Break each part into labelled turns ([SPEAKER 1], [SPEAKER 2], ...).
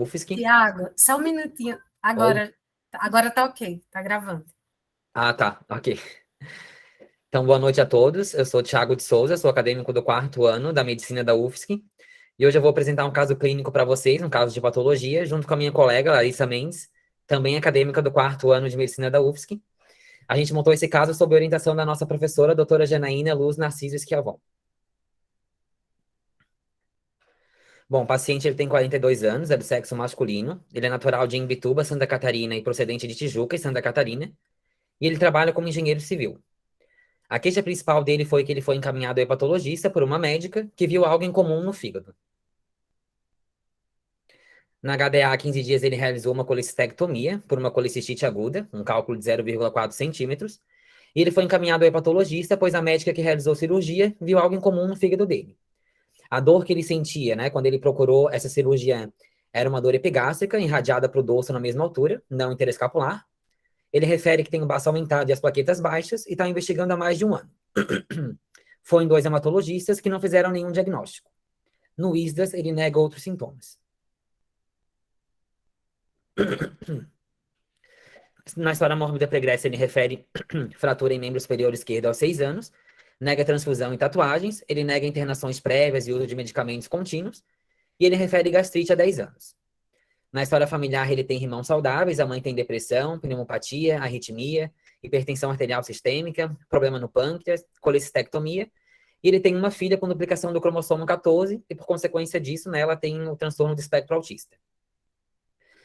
[SPEAKER 1] UFSC.
[SPEAKER 2] Tiago, só um minutinho. Agora tá ok, tá gravando.
[SPEAKER 1] Ah, tá, ok. Então, boa noite a todos. Eu sou Thiago de Souza, sou acadêmico do 4º ano da Medicina da UFSC. E hoje eu vou apresentar um caso clínico para vocês, um caso de patologia, junto com a minha colega, Larissa Mendes, também acadêmica do 4º ano de Medicina da UFSC. A gente montou esse caso sob orientação da nossa professora, a doutora Janaína Luz Narciso Schiavon. Bom, o paciente ele tem 42 anos, é do sexo masculino, ele é natural de Imbituba, Santa Catarina e procedente de Tijuca, em Santa Catarina, e ele trabalha como engenheiro civil. A queixa principal dele foi que ele foi encaminhado ao hepatologista por uma médica que viu algo em comum no fígado. Na HDA, há 15 dias, ele realizou uma colecistectomia por uma colecistite aguda, um cálculo de 0,4 centímetros, e ele foi encaminhado ao hepatologista, pois a médica que realizou a cirurgia viu algo em comum no fígado dele. A dor que ele sentia, né, quando ele procurou essa cirurgia, era uma dor epigástrica, irradiada para o dorso na mesma altura, não interescapular. Ele refere que tem o baço aumentado e as plaquetas baixas e está investigando há mais de um ano. Foi em 2 hematologistas que não fizeram nenhum diagnóstico. No ISDAS, ele nega outros sintomas. Na história mórbida pregressa, ele refere fratura em membro superior esquerdo aos 6 anos, nega transfusão e tatuagens, ele nega internações prévias e uso de medicamentos contínuos, e ele refere gastrite há 10 anos. Na história familiar, ele tem irmãos saudáveis, a mãe tem depressão, pneumopatia, arritmia, hipertensão arterial sistêmica, problema no pâncreas, colecistectomia, e ele tem uma filha com duplicação do cromossomo 14, e por consequência disso, né, ela tem o transtorno do espectro autista.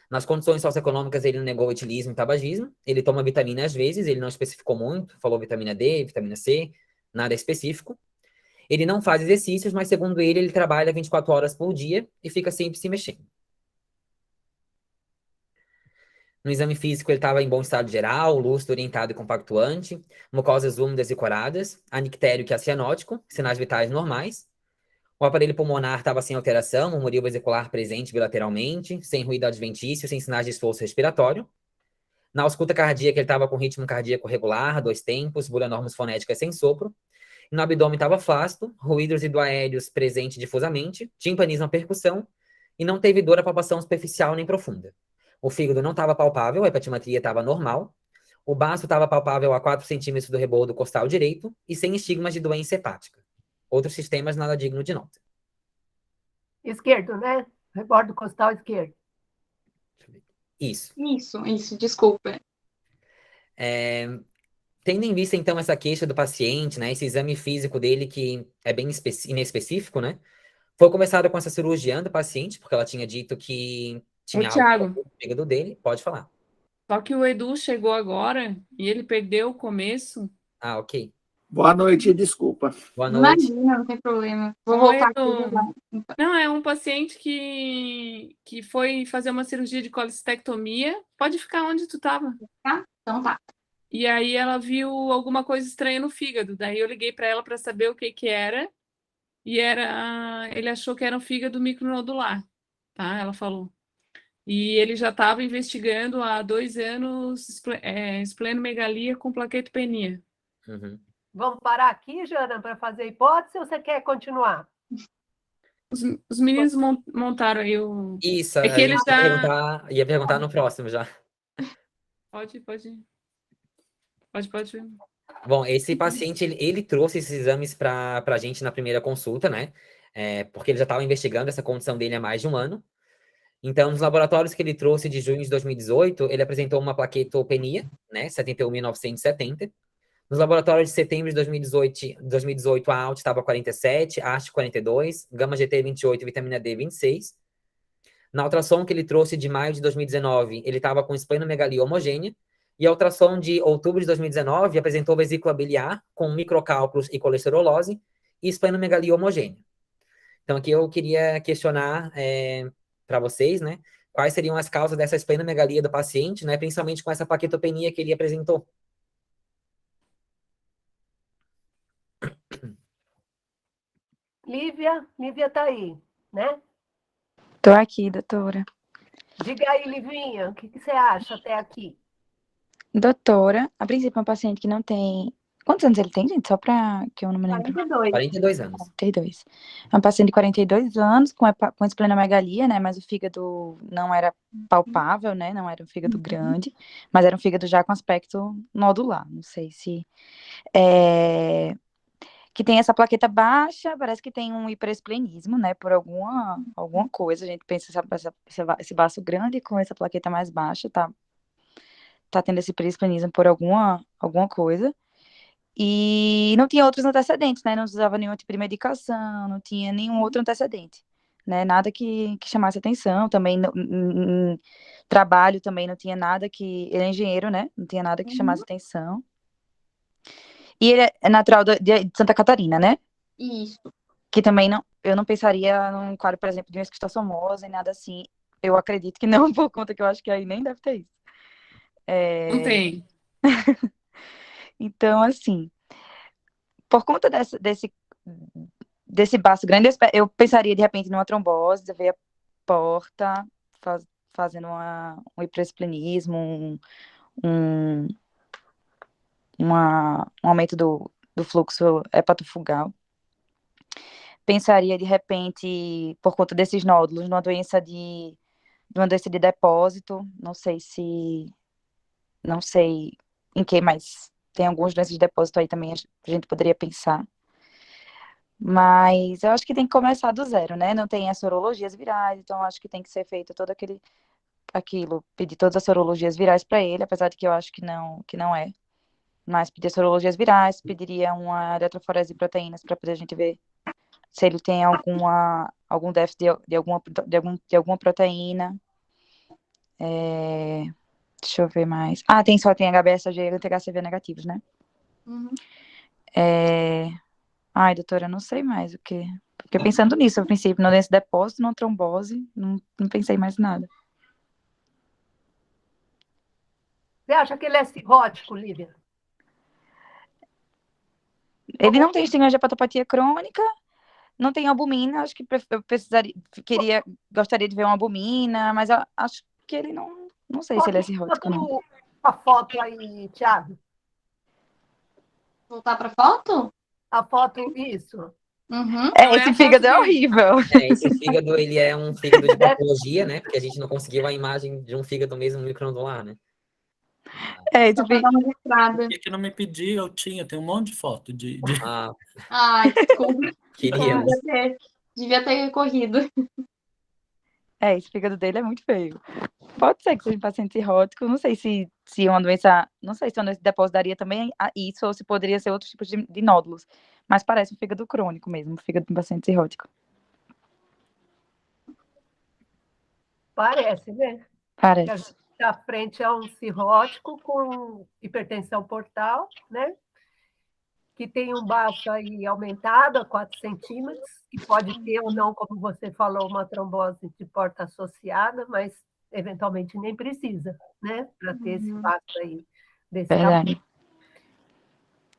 [SPEAKER 1] Nas condições socioeconômicas, ele negou etilismo e tabagismo, ele toma vitamina às vezes, ele não especificou muito, falou vitamina D, vitamina C, nada específico. Ele não faz exercícios, mas segundo ele trabalha 24 horas por dia e fica sempre se mexendo. No exame físico, ele estava em bom estado geral, lúcido, orientado e compactuante, mucosas úmidas e coradas, anictério que é cianótico, sinais vitais normais. O aparelho pulmonar estava sem alteração, murmúrio vesicular presente bilateralmente, sem ruído adventício, sem sinais de esforço respiratório. Na ausculta cardíaca, ele estava com ritmo cardíaco regular, 2 tempos, buranormos fonéticas sem sopro. No abdômen estava flácido, ruídos idoaéreos presente difusamente, timpanismo à percussão, e não teve dor à palpação superficial nem profunda. O fígado não estava palpável, a hepatimetria estava normal. O baço estava palpável a 4 centímetros do rebordo costal direito e sem estigmas de doença hepática. Outros sistemas nada digno de nota.
[SPEAKER 3] Esquerdo, né? Rebordo costal esquerdo.
[SPEAKER 1] Isso.
[SPEAKER 4] Isso, desculpa.
[SPEAKER 1] Tendo em vista, então, essa queixa do paciente, né, esse exame físico dele que é bem inespecífico, né, foi começado com essa cirurgia do paciente, porque ela tinha dito que tinha algo
[SPEAKER 5] Thiago,
[SPEAKER 1] no fígado dele. Pode falar.
[SPEAKER 5] só que o Edu chegou agora e ele perdeu o começo.
[SPEAKER 1] Ah, ok.
[SPEAKER 6] Boa noite, desculpa.
[SPEAKER 1] Boa noite.
[SPEAKER 4] Imagina, não tem problema. Vou
[SPEAKER 5] Oi,
[SPEAKER 4] voltar aqui.
[SPEAKER 5] Edu. Não, é um paciente que foi fazer uma cirurgia de colecistectomia. Pode ficar onde tu estava.
[SPEAKER 4] Tá? Então tá.
[SPEAKER 5] E aí ela viu alguma coisa estranha no fígado. Daí eu liguei para ela para saber o que que era. E ele achou que era um fígado micronodular, tá? Ela falou. E ele já estava investigando há 2 anos esplenomegalia com plaquetopenia.
[SPEAKER 1] Uhum.
[SPEAKER 3] Vamos parar aqui, Jana, para fazer hipótese ou você quer continuar?
[SPEAKER 5] Os meninos montaram aí o...
[SPEAKER 1] Isso,
[SPEAKER 5] É que ele já...
[SPEAKER 1] ia perguntar no próximo já.
[SPEAKER 5] Pode.
[SPEAKER 1] Bom, esse paciente, ele trouxe esses exames para a gente na primeira consulta, né? Porque ele já estava investigando essa condição dele há mais de um ano. Então, nos laboratórios que ele trouxe de junho de 2018, ele apresentou uma plaquetopenia, né? 71.970. Nos laboratórios de setembro de 2018 a ALT estava 47, AST 42, gama GT 28 vitamina D 26. Na ultrassom que ele trouxe de maio de 2019, ele estava com esplenomegalia homogênea. E a ultrassom de outubro de 2019 apresentou vesícula biliar com microcálculos e colesterolose e esplenomegalia homogênea. Então, aqui eu queria questionar para vocês, né, quais seriam as causas dessa esplenomegalia do paciente, né, principalmente com essa plaquetopenia que ele apresentou.
[SPEAKER 3] Lívia tá aí, né?
[SPEAKER 7] Tô aqui, doutora.
[SPEAKER 3] Diga aí, Livinha, o que você acha até aqui?
[SPEAKER 7] Doutora, a princípio é um paciente que não tem Quantos anos ele tem, gente? Só para que eu não me lembro.
[SPEAKER 3] 42.
[SPEAKER 1] 42 anos.
[SPEAKER 7] 42. É um paciente de 42 anos com esplenomegalia, né? Mas o fígado não era palpável, né? Não era um fígado grande, mas era um fígado já com aspecto nodular. Não sei se... que tem essa plaqueta baixa, parece que tem um hiperesplenismo, né? Por alguma coisa. A gente pensa esse baço grande com essa plaqueta mais baixa, tá tendo esse hiperesplenismo por alguma coisa. E não tinha outros antecedentes, né? Não usava nenhum tipo de medicação, não tinha nenhum outro antecedente, né? Nada que chamasse atenção. Também em trabalho também não tinha nada que... Ele é engenheiro, né? Não tinha nada que chamasse atenção. E ele é natural de Santa Catarina, né?
[SPEAKER 4] Isso.
[SPEAKER 7] Que também não... Eu não pensaria num quadro, por exemplo, de uma esquistossomose e nada assim. Eu acredito que não, por conta que eu acho que aí nem deve ter isso.
[SPEAKER 5] Não tem.
[SPEAKER 7] Então, assim, por conta desse baço grande, eu pensaria de repente numa trombose, veia porta, fazendo um hiperesplenismo, um aumento do fluxo hepatofugal. Pensaria de repente, por conta desses nódulos, numa doença de depósito, não sei em que, mas tem algumas doenças de depósito aí também a gente poderia pensar. Mas eu acho que tem que começar do zero, né? Não tem as sorologias virais, então acho que tem que ser feito todo pedir todas as sorologias virais para ele, apesar de que eu acho que não é. Mas pedir sorologias virais, pediria uma eletroforese de proteínas para poder a gente ver se ele tem algum déficit de alguma proteína. Deixa eu ver mais. Só tem HbS e anti-HCV negativos, né? Ai, doutora, eu não sei mais o que. Porque pensando nisso, a princípio, nesse depósito, numa trombose, não pensei mais nada.
[SPEAKER 3] Você acha que ele é cirrótico, Lívia?
[SPEAKER 7] Ele não tem estigma de hepatopatia crônica, não tem albumina, acho que eu gostaria de ver uma albumina, mas eu acho que ele não sei se ele é cirrótico, não.
[SPEAKER 3] A foto aí, Thiago.
[SPEAKER 4] Voltar para foto?
[SPEAKER 3] A foto, isso.
[SPEAKER 4] Uhum.
[SPEAKER 7] Esse fígado é horrível.
[SPEAKER 1] Esse fígado, ele é um fígado de patologia, né? Porque a gente não conseguiu a imagem de um fígado mesmo micronodular, né?
[SPEAKER 4] Só para dar uma registrada.
[SPEAKER 8] Por que não me pediu? Tem um monte de foto de...
[SPEAKER 4] Ai, desculpa.
[SPEAKER 1] Queríamos.
[SPEAKER 4] Devia ter corrido.
[SPEAKER 7] Esse fígado dele é muito feio. Pode ser que seja um paciente cirrótico, não sei se uma doença de depósito daria também isso, ou se poderia ser outros tipos de nódulos, mas parece um fígado crônico mesmo, um fígado de um paciente cirrótico.
[SPEAKER 3] Parece, né?
[SPEAKER 7] Parece.
[SPEAKER 3] À frente é um cirrótico com hipertensão portal, né? Que tem um baço aí aumentado a 4 centímetros, que pode ter ou não, como você falou, uma trombose de porta associada, mas eventualmente nem precisa, né? Para ter esse baço aí desse tamanho.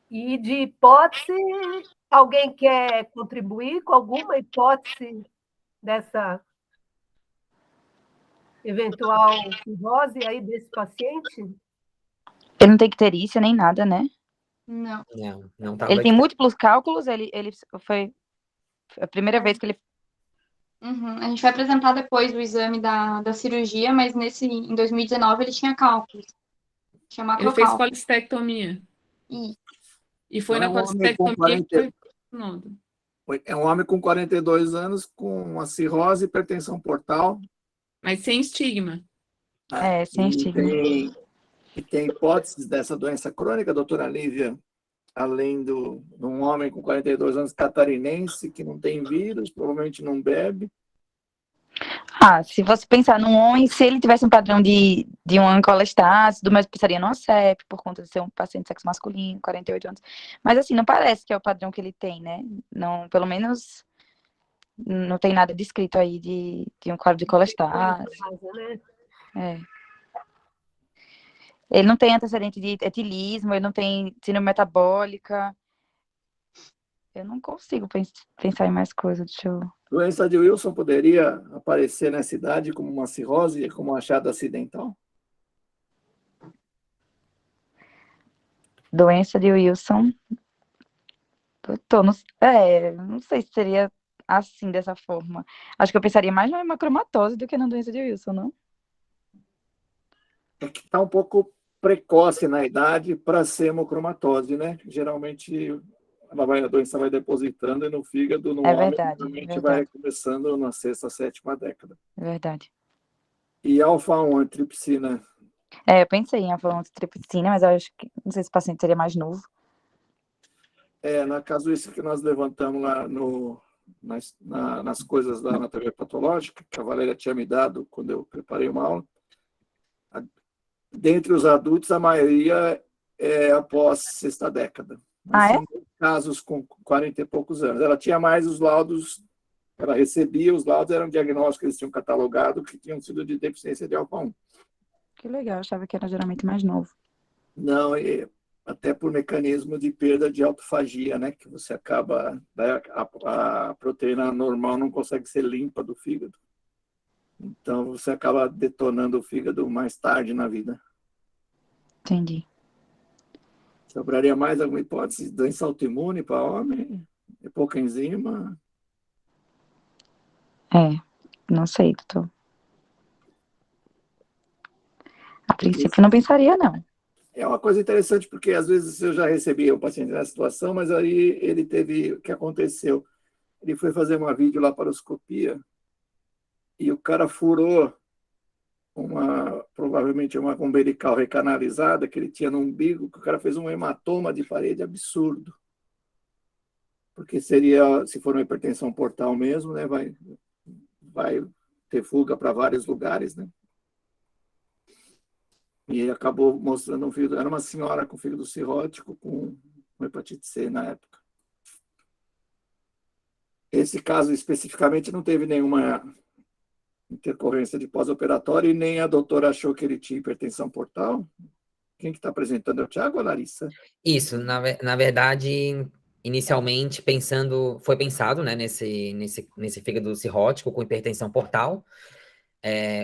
[SPEAKER 3] E de hipótese, alguém quer contribuir com alguma hipótese dessa eventual cirrose aí desse paciente?
[SPEAKER 7] Ele não tem icterícia nem nada, né?
[SPEAKER 4] Não
[SPEAKER 1] tá.
[SPEAKER 7] Ele tem múltiplos cálculos, ele foi a primeira vez que ele...
[SPEAKER 4] A gente vai apresentar depois o exame da cirurgia, mas em 2019 ele tinha cálculos. Tinha
[SPEAKER 5] Ele fez colistectomia. E foi na colistectomia que foi nódulo.
[SPEAKER 6] É um homem com 42 anos, com uma cirrose e hipertensão portal.
[SPEAKER 5] Mas sem estigma.
[SPEAKER 7] Sem estigma.
[SPEAKER 6] E tem hipóteses dessa doença crônica, doutora Lívia, além de um homem com 42 anos catarinense, que não tem vírus, provavelmente não bebe.
[SPEAKER 7] Se você pensar num homem, se ele tivesse um padrão de uma ancolestase, mas pensaria numa CEP, por conta de ser um paciente de sexo masculino, 48 anos. Mas assim, não parece que é o padrão que ele tem, né? Não, pelo menos não tem nada descrito aí de um quadro de colestase. Ele não tem antecedente de etilismo, ele não tem síndrome metabólica. Eu não consigo pensar em mais coisas. Deixa eu...
[SPEAKER 6] Doença de Wilson poderia aparecer nessa idade como uma cirrose, como um achado acidental?
[SPEAKER 7] Doença de Wilson. Não sei se seria assim, dessa forma. Acho que eu pensaria mais na hemocromatose do que na doença de Wilson, não?
[SPEAKER 6] É que está um pouco precoce na idade para ser hemocromatose, né? Geralmente a doença vai depositando e no fígado, no
[SPEAKER 7] É
[SPEAKER 6] homem,
[SPEAKER 7] verdade,
[SPEAKER 6] geralmente vai começando na sexta, sétima década.
[SPEAKER 7] é verdade.
[SPEAKER 6] E alfa-1 antripsina,
[SPEAKER 7] Eu pensei em alfa-1-antitrypsina, mas eu acho que não sei se o paciente seria mais novo.
[SPEAKER 6] na casuística que nós levantamos lá nas coisas da anatomia patológica, que a Valéria tinha me dado quando eu preparei uma aula, dentre os adultos, a maioria é após sexta década. Mas são casos com 40 e poucos anos. Ela tinha mais os laudos, ela recebia os laudos, eram diagnósticos que eles tinham catalogado que tinham sido de deficiência de alfa-1.
[SPEAKER 7] Que legal, eu achava que era geralmente mais novo.
[SPEAKER 6] Não, até por mecanismo de perda de autofagia, né? Que você acaba, a proteína normal não consegue ser limpa do fígado. Então, você acaba detonando o fígado mais tarde na vida.
[SPEAKER 7] Entendi.
[SPEAKER 6] Sobraria mais alguma hipótese? Doença autoimune para homem? É pouca enzima?
[SPEAKER 7] Não sei, doutor. A princípio, não pensaria, não.
[SPEAKER 6] É uma coisa interessante, porque às vezes eu já recebi o paciente nessa situação, mas aí ele teve, o que aconteceu? Ele foi fazer uma videolaparoscopia e o cara furou provavelmente uma umbilical recanalizada que ele tinha no umbigo, que o cara fez um hematoma de parede absurdo. Porque seria, se for uma hipertensão portal mesmo, né, vai ter fuga para vários lugares, né? E ele acabou mostrando um fígado. Era uma senhora com fígado cirrótico com hepatite C na época. Esse caso especificamente não teve nenhuma intercorrência de pós-operatório e nem a doutora achou que ele tinha hipertensão portal. Quem que está apresentando é o Tiago ou a Larissa?
[SPEAKER 1] Isso, na verdade, inicialmente foi pensado, né, nesse fígado cirrótico com hipertensão portal.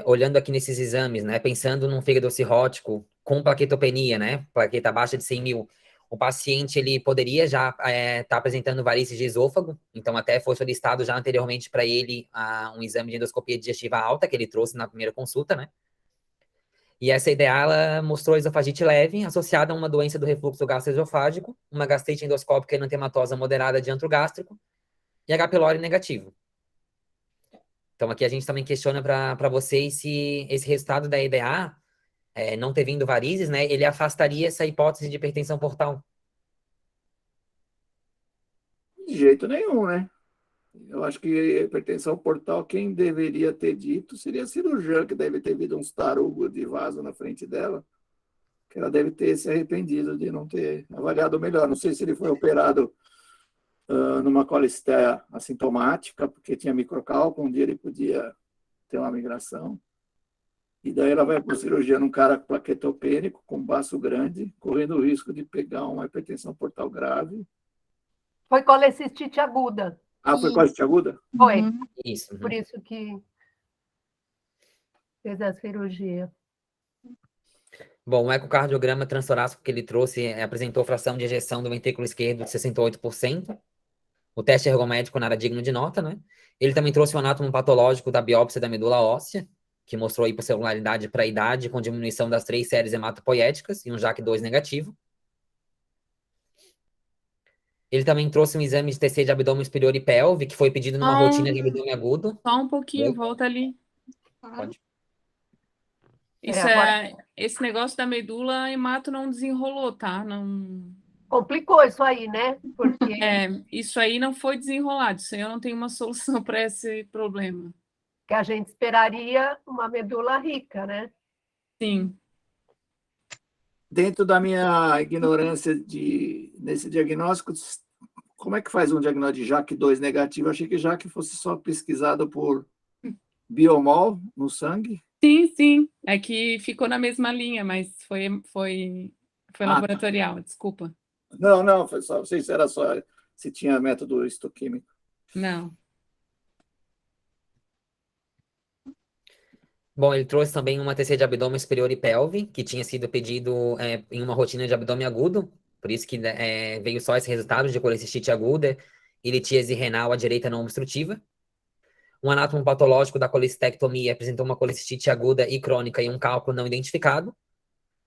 [SPEAKER 1] Olhando aqui nesses exames, né, pensando num fígado cirrótico com plaquetopenia, né, plaqueta abaixo de 100 mil, o paciente ele poderia já estar apresentando varizes de esôfago, então até foi solicitado já anteriormente para ele um exame de endoscopia digestiva alta que ele trouxe na primeira consulta, né? E essa ideia ela mostrou esofagite leve associada a uma doença do refluxo gastroesofágico, uma gastrite endoscópica erantematosa moderada de antro gástrico e H. pylori negativo. Então, aqui a gente também questiona para vocês se esse resultado da EDA, não ter vindo varizes, né, ele afastaria essa hipótese de hipertensão portal.
[SPEAKER 6] De jeito nenhum, né? Eu acho que hipertensão portal, quem deveria ter dito seria a cirurgiã, que deve ter visto uns tarugos de vaso na frente dela, que ela deve ter se arrependido de não ter avaliado melhor. Não sei se ele foi operado numa colistéia assintomática, porque tinha microcálculo, um dia ele podia ter uma migração. E daí ela vai para a cirurgia num cara plaquetopênico, com baço grande, correndo o risco de pegar uma hipertensão portal grave.
[SPEAKER 3] Foi colecistite aguda.
[SPEAKER 6] Foi colecistite aguda?
[SPEAKER 3] Foi.
[SPEAKER 1] Isso.
[SPEAKER 3] Por isso que fez a cirurgia.
[SPEAKER 1] Bom, o ecocardiograma transtorácico que ele trouxe apresentou fração de ejeção do ventrículo esquerdo de 68%. O teste ergométrico nada digno de nota, né? Ele também trouxe o anátomo patológico da biópsia da medula óssea, que mostrou hiposcelularidade para a idade com diminuição das 3 séries hematopoéticas e um JAK2 negativo. Ele também trouxe um exame de TC de abdômen superior e pelve, que foi pedido numa rotina de abdômen agudo.
[SPEAKER 5] Só um pouquinho,
[SPEAKER 1] Oi?
[SPEAKER 5] volta ali.
[SPEAKER 1] Pode.
[SPEAKER 5] Esse negócio da medula, a hemato não desenrolou, tá? Não...
[SPEAKER 3] Complicou isso aí, né? Porque
[SPEAKER 5] isso aí não foi desenrolado. Isso aí eu não tenho uma solução para esse problema.
[SPEAKER 3] que a gente esperaria uma medula rica, né?
[SPEAKER 5] Sim.
[SPEAKER 6] Dentro da minha ignorância nesse diagnóstico, como é que faz um diagnóstico de JAK2 negativo? Eu achei que JAK fosse só pesquisado por biomol no sangue.
[SPEAKER 5] Sim. É que ficou na mesma linha, mas foi laboratorial, desculpa.
[SPEAKER 6] Não, foi só, não sei se era só se tinha método histoquímico.
[SPEAKER 5] Não.
[SPEAKER 1] Bom, ele trouxe também uma TC de abdômen superior e pelve, que tinha sido pedido em uma rotina de abdômen agudo, Por isso que veio só esse resultado de colecistite aguda e litíase renal à direita não obstrutiva. Um anátomo patológico da colecistectomia apresentou uma colecistite aguda e crônica e um cálculo não identificado.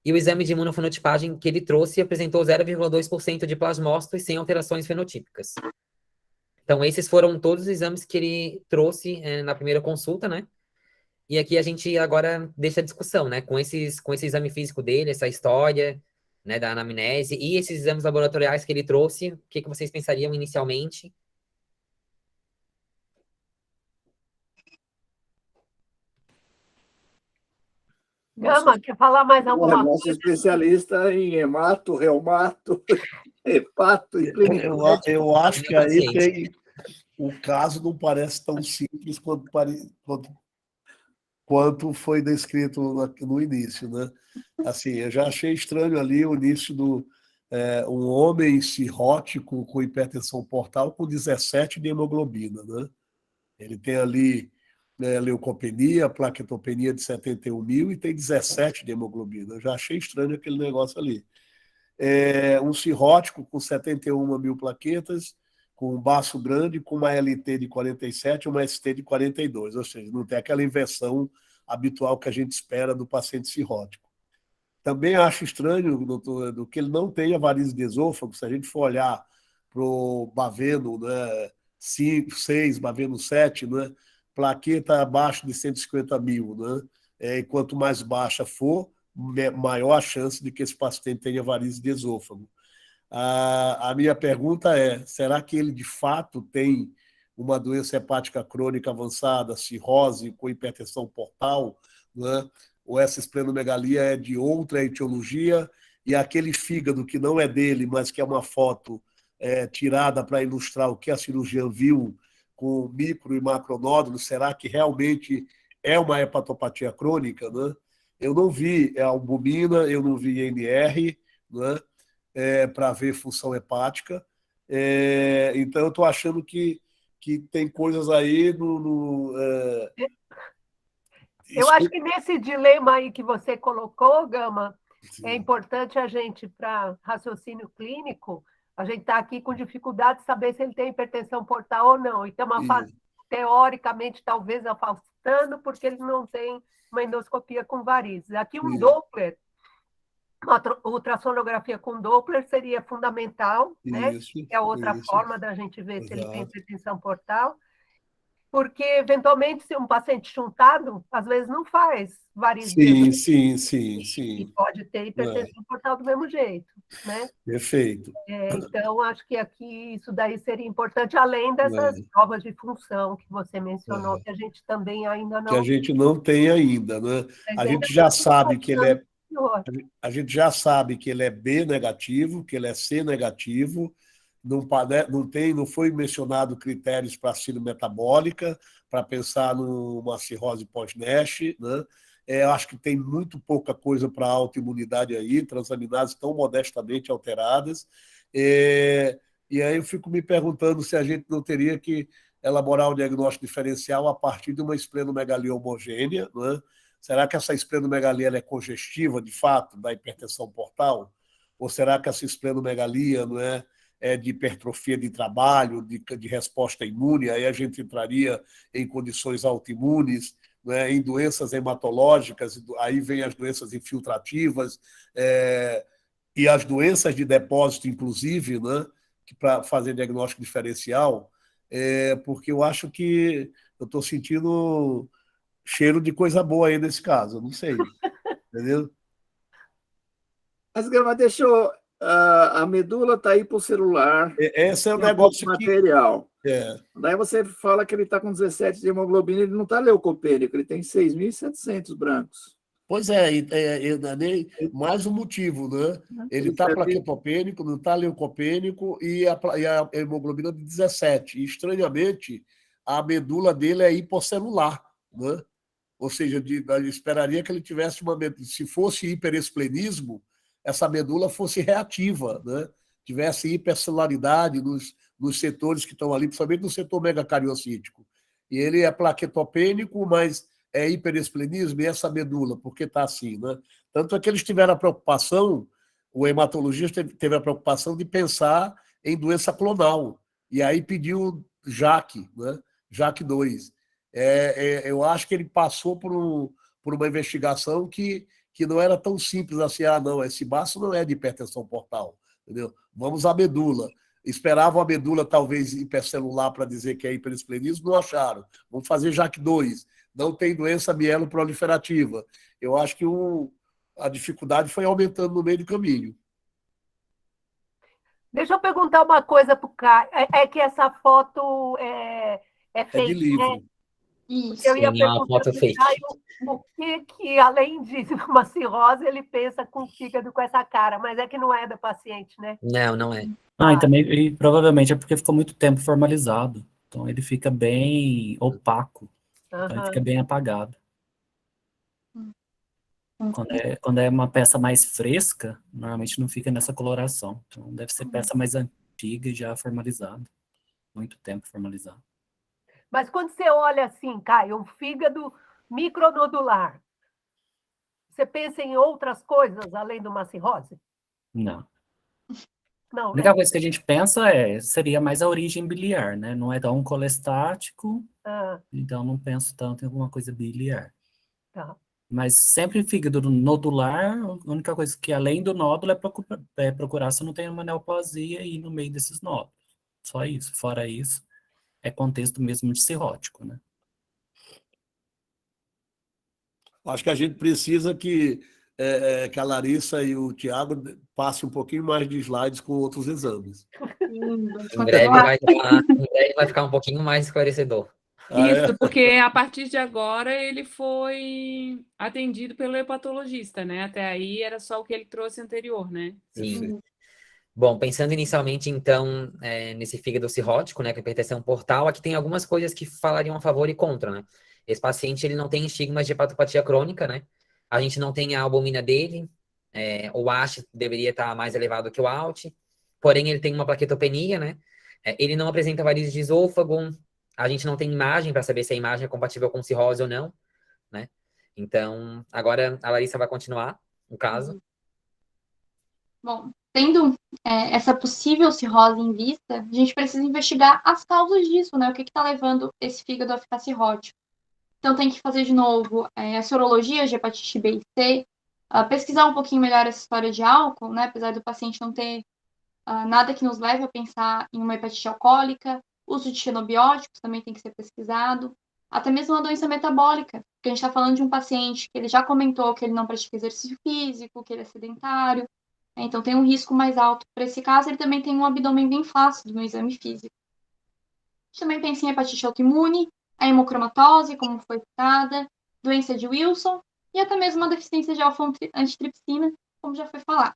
[SPEAKER 1] E o exame de imunofenotipagem que ele trouxe apresentou 0,2% de plasmócitos sem alterações fenotípicas. Então, esses foram todos os exames que ele trouxe na primeira consulta, né? E aqui a gente agora deixa a discussão, né? Com esse exame físico dele, essa história, né, da anamnese e esses exames laboratoriais que ele trouxe, o que vocês pensariam inicialmente?
[SPEAKER 3] Gama, quer falar mais alguma
[SPEAKER 6] Nosso
[SPEAKER 3] coisa?
[SPEAKER 6] especialista em hemato, reumato, hepato e
[SPEAKER 9] Eu acho que aí tem... O caso não parece tão simples quanto foi descrito no início, né? Assim, eu já achei estranho ali o início do um homem cirrótico com hipertensão portal com 17 de hemoglobina, né? Ele tem ali leucopenia, plaquetopenia de 71 mil e tem 17 de hemoglobina. Eu já achei estranho aquele negócio ali. Um cirrótico com 71 mil plaquetas, com um baço grande, com uma LT de 47 e uma ST de 42, ou seja, não tem aquela inversão habitual que a gente espera do paciente cirrótico. Também acho estranho, doutor, que ele não tenha varizes de esôfago. Se a gente for olhar para o Baveno, né, 5, 6, Baveno 7, né, plaqueta abaixo de 150 mil, né? E quanto mais baixa for, maior a chance de que esse paciente tenha varizes de esôfago. A minha pergunta é, será que ele de fato tem uma doença hepática crônica avançada, cirrose com hipertensão portal, né? Ou essa esplenomegalia é de outra etiologia e aquele fígado que não é dele, mas que é uma foto tirada para ilustrar o que a cirurgiã viu com micro e macronódulos, será que realmente é uma hepatopatia crônica, né? Eu não vi albumina, eu não vi INR, né? Para ver função hepática. Então, eu estou achando que tem coisas aí
[SPEAKER 3] Eu acho que nesse dilema aí que você colocou, Gama,
[SPEAKER 9] Sim.
[SPEAKER 3] é importante a gente, para raciocínio clínico, a gente está aqui com dificuldade de saber se ele tem hipertensão portal ou não. Então, uma fase, teoricamente, talvez afastando, porque ele não tem uma endoscopia com varizes. Aqui um Doppler, uma ultrassonografia com Doppler seria fundamental, né? É outra forma da gente ver se ele tem hipertensão portal, porque, eventualmente, se um paciente chuntado, às vezes não faz varizes.
[SPEAKER 9] Sim.
[SPEAKER 3] E pode ter hipertensão portal do mesmo jeito, né?
[SPEAKER 9] Perfeito.
[SPEAKER 3] Então, acho que aqui isso daí seria importante, além dessas provas de função que você mencionou, que a gente também ainda não...
[SPEAKER 9] Que a gente não tem ainda, né? A gente já sabe que ele a gente já sabe que ele é B negativo, que ele é C negativo, não foi mencionado critérios para síndrome metabólica, para pensar numa cirrose pós-NASH, né? Eu acho que tem muito pouca coisa para autoimunidade aí, transaminases tão modestamente alteradas. E aí eu fico me perguntando se a gente não teria que elaborar um diagnóstico diferencial a partir de uma esplenomegalia homogênea, né? Será que essa esplenomegalia é congestiva, de fato, da hipertensão portal? Ou será que essa esplenomegalia não é de hipertrofia de trabalho, de resposta imune? Aí a gente entraria em condições autoimunes, né, em doenças hematológicas, aí vem as doenças infiltrativas e as doenças de depósito, inclusive, né, para fazer diagnóstico diferencial, porque eu acho que eu estou sentindo cheiro de coisa boa aí nesse caso, eu não sei, entendeu?
[SPEAKER 6] Mas, Gama, deixou... A medula está aí para o celular.
[SPEAKER 9] Esse é o negócio
[SPEAKER 6] material. Daí você fala que ele está com 17 de hemoglobina, ele não está leucopênico, ele tem 6.700 brancos.
[SPEAKER 9] Pois mais um motivo, né? Ele está plaquetopênico, não está leucopênico e a hemoglobina de 17. E, estranhamente, a medula dele é hiposcelular, né? Ou seja, eu esperaria que ele tivesse se fosse hiperesplenismo, essa medula fosse reativa, né? Tivesse hipercelularidade nos setores que estão ali, principalmente no setor megacariocítico. E ele é plaquetopênico, mas é hiperesplenismo, e essa medula, por que está assim, né? Tanto é que eles tiveram a preocupação, o hematologista teve a preocupação de pensar em doença clonal, e aí pediu JAK, né? JAK2. Eu acho que ele passou por uma investigação que não era tão simples assim, não, esse baço não é de hipertensão portal, entendeu? Vamos à medula. Esperavam a medula, talvez, hipercelular para dizer que é hiperesplenismo, não acharam. Vamos fazer JAK2. Não tem doença mieloproliferativa. Eu acho que a dificuldade foi aumentando no meio do caminho.
[SPEAKER 3] Deixa eu perguntar uma coisa para o Caio. É que essa foto é
[SPEAKER 9] É de
[SPEAKER 3] fake, né?
[SPEAKER 9] livro.
[SPEAKER 4] Isso.
[SPEAKER 3] Eu ia
[SPEAKER 1] Sim, é uma
[SPEAKER 3] perguntar
[SPEAKER 1] foto
[SPEAKER 3] para o
[SPEAKER 1] fake.
[SPEAKER 3] Caio o que, além de uma cirrose, ele pensa com o fígado com essa cara, mas é que não é da paciente, né?
[SPEAKER 1] Não, não é.
[SPEAKER 8] E também, e provavelmente é porque ficou muito tempo formalizado. Então ele fica bem opaco. Então ele fica bem apagado. Quando é uma peça mais fresca, normalmente não fica nessa coloração. Então deve ser peça mais antiga e já formalizada. Muito tempo formalizado.
[SPEAKER 3] Mas quando você olha assim, Caio, um fígado micronodular, você pensa em outras coisas além de uma cirrose?
[SPEAKER 8] Não.
[SPEAKER 3] Não,
[SPEAKER 8] A única
[SPEAKER 3] né?
[SPEAKER 8] coisa que a gente pensa seria mais a origem biliar, né? Não é tão colestático, então não penso tanto em alguma coisa biliar.
[SPEAKER 3] Tá.
[SPEAKER 8] Mas sempre fígado nodular, a única coisa que além do nódulo é procurar se não tem uma neoplasia aí no meio desses nódulos. Só isso. Fora isso, é contexto mesmo de cirrótico, né?
[SPEAKER 9] Acho que a gente precisa que a Larissa e o Tiago passem um pouquinho mais de slides com outros exames.
[SPEAKER 1] Em breve vai ficar um pouquinho mais esclarecedor.
[SPEAKER 5] Isso, porque a partir de agora ele foi atendido pelo hepatologista, né? Até aí era só o que ele trouxe anterior, né?
[SPEAKER 1] Sim. Bom, pensando inicialmente, então, nesse fígado cirrótico, né, com hipertensão portal, aqui tem algumas coisas que falariam a favor e contra, né? Esse paciente, ele não tem estigmas de hepatopatia crônica, né? A gente não tem a albumina dele, o ASH deveria estar mais elevado que o ALT, porém ele tem uma plaquetopenia, né? Ele não apresenta varizes de esôfago, a gente não tem imagem para saber se a imagem é compatível com cirrose ou não, né? Então, agora a Larissa vai continuar o caso.
[SPEAKER 4] Bom, tendo essa possível cirrose em vista, a gente precisa investigar as causas disso, né? O que está levando esse fígado a ficar cirrótico. Então, tem que fazer de novo a sorologia de hepatite B e C, pesquisar um pouquinho melhor essa história de álcool, né? Apesar do paciente não ter nada que nos leve a pensar em uma hepatite alcoólica, uso de xenobióticos também tem que ser pesquisado, até mesmo uma doença metabólica, porque a gente está falando de um paciente que ele já comentou que ele não pratica exercício físico, que ele é sedentário, então tem um risco mais alto para esse caso, ele também tem um abdômen bem flácido no exame físico. A gente também pensa em hepatite autoimune, a hemocromatose, como foi citada, doença de Wilson, e até mesmo uma deficiência de alfa-antitripsina, como já foi falado.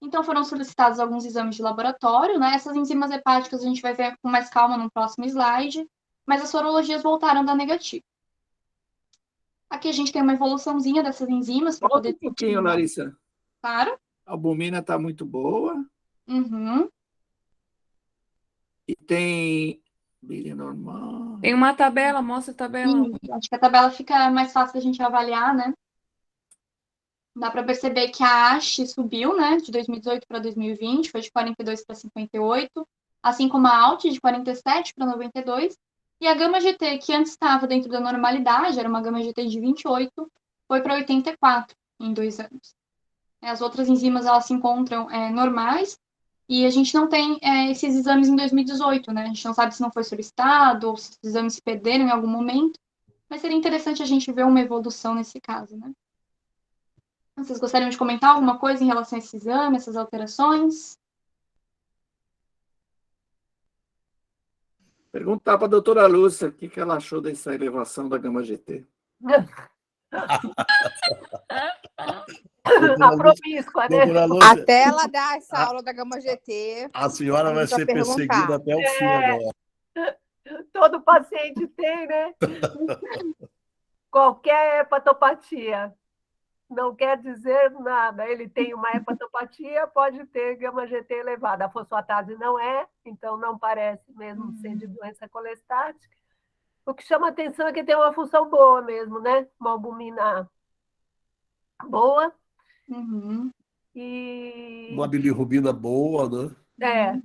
[SPEAKER 4] Então, foram solicitados alguns exames de laboratório, né? Essas enzimas hepáticas a gente vai ver com mais calma no próximo slide, mas as sorologias voltaram a dar negativo. Aqui a gente tem uma evoluçãozinha dessas enzimas para poder...
[SPEAKER 6] Um pouquinho, Larissa.
[SPEAKER 4] Claro.
[SPEAKER 6] A albumina está muito boa.
[SPEAKER 4] Uhum.
[SPEAKER 6] E tem bile normal.
[SPEAKER 5] Tem uma tabela, mostra a tabela.
[SPEAKER 4] Sim, acho que a tabela fica mais fácil da gente avaliar, né? Dá para perceber que a ASH subiu, né, de 2018 para 2020, foi de 42 para 58, assim como a ALT de 47 para 92, e a gama GT, que antes estava dentro da normalidade, era uma gama GT de 28, foi para 84 em 2 anos. As outras enzimas, elas se encontram normais, e a gente não tem esses exames em 2018, né? A gente não sabe se não foi solicitado, ou se os exames se perderam em algum momento, mas seria interessante a gente ver uma evolução nesse caso, né? Vocês gostariam de comentar alguma coisa em relação a esse exame, essas alterações?
[SPEAKER 6] Perguntar para a doutora Lúcia o que ela achou dessa elevação da gama GT.
[SPEAKER 3] A promíscua, né?
[SPEAKER 10] Até ela dar essa aula da Gama GT.
[SPEAKER 9] A senhora vai ser perseguida até o fim agora.
[SPEAKER 3] Todo paciente tem, né? Qualquer hepatopatia. Não quer dizer nada. Ele tem uma hepatopatia, pode ter gama GT elevada. A fosfatase não é, então não parece mesmo ser de doença colestática. O que chama atenção é que tem uma função boa mesmo, né? Uma albumina boa.
[SPEAKER 4] Uhum.
[SPEAKER 3] E
[SPEAKER 9] Uma bilirrubina boa, né?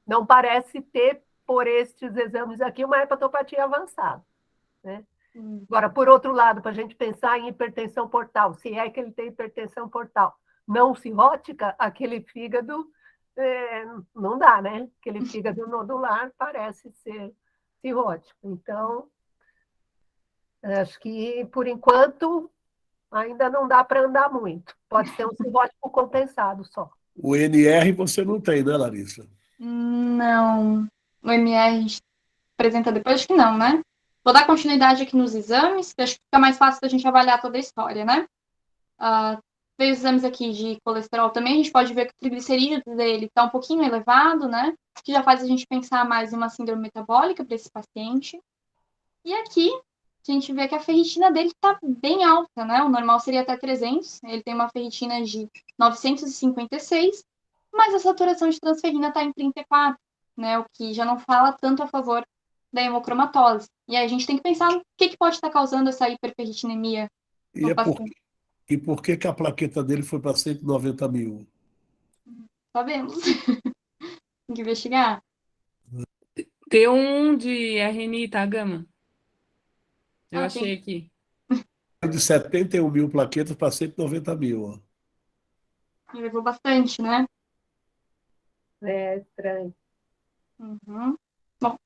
[SPEAKER 3] não parece ter, por estes exames aqui, uma hepatopatia avançada, né? Agora, por outro lado, para a gente pensar em hipertensão portal, se é que ele tem hipertensão portal não cirrótica, aquele fígado não dá, né? Aquele fígado nodular parece ser cirrótico. Então, acho que, por enquanto, ainda não dá para andar muito. Pode ser um cirrótico compensado só.
[SPEAKER 9] O NR você não tem, né, Larissa?
[SPEAKER 4] Não. O MR a gente apresenta depois? Acho que não, né? Vou dar continuidade aqui nos exames, que acho que fica mais fácil da gente avaliar toda a história, né? Veio os exames aqui de colesterol também, a gente pode ver que o triglicerídeo dele está um pouquinho elevado, né? Que já faz a gente pensar mais em uma síndrome metabólica para esse paciente. E aqui, a gente vê que a ferritina dele está bem alta, né? O normal seria até 300, ele tem uma ferritina de 956, mas a saturação de transferrina está em 34, né? O que já não fala tanto a favor da hemocromatose. E aí a gente tem que pensar no que pode estar causando essa hiperferritinemia no paciente.
[SPEAKER 9] E por que a plaqueta dele foi para 190 mil?
[SPEAKER 4] Sabemos. Tem que investigar.
[SPEAKER 5] T1 de RNI, tá, Gama? Eu
[SPEAKER 4] Ah,
[SPEAKER 5] achei aqui.
[SPEAKER 9] De 71 mil plaquetas para 190 mil. Ó.
[SPEAKER 4] Levou bastante, né?
[SPEAKER 3] É estranho.
[SPEAKER 4] Uhum. Bom,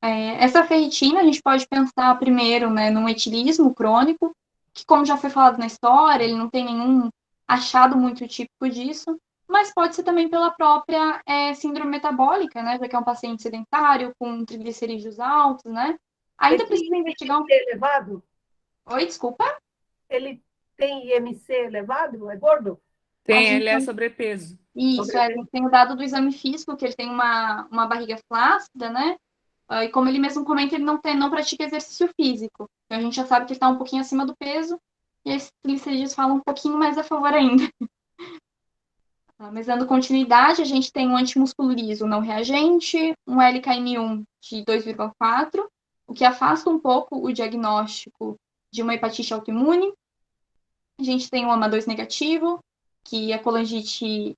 [SPEAKER 4] essa ferritina a gente pode pensar primeiro, né, num etilismo crônico, que como já foi falado na história, ele não tem nenhum achado muito típico disso, mas pode ser também pela própria síndrome metabólica, né, já que é um paciente sedentário, com triglicerídeos altos, né? Ainda precisa investigar
[SPEAKER 3] IMC elevado?
[SPEAKER 4] Oi, desculpa?
[SPEAKER 3] Ele tem IMC elevado? É gordo?
[SPEAKER 5] Tem, ele é sobrepeso.
[SPEAKER 4] Isso, a gente tem o dado do exame físico, que ele tem uma barriga flácida, né? E como ele mesmo comenta, ele não pratica exercício físico. Então a gente já sabe que ele está um pouquinho acima do peso, e esses triglicerídeos falam um pouquinho mais a favor ainda. Mas dando continuidade, a gente tem um antimúsculo liso não reagente, um LKM1 de 2,4, o que afasta um pouco o diagnóstico de uma hepatite autoimune. A gente tem um AMA2 negativo, que a colangite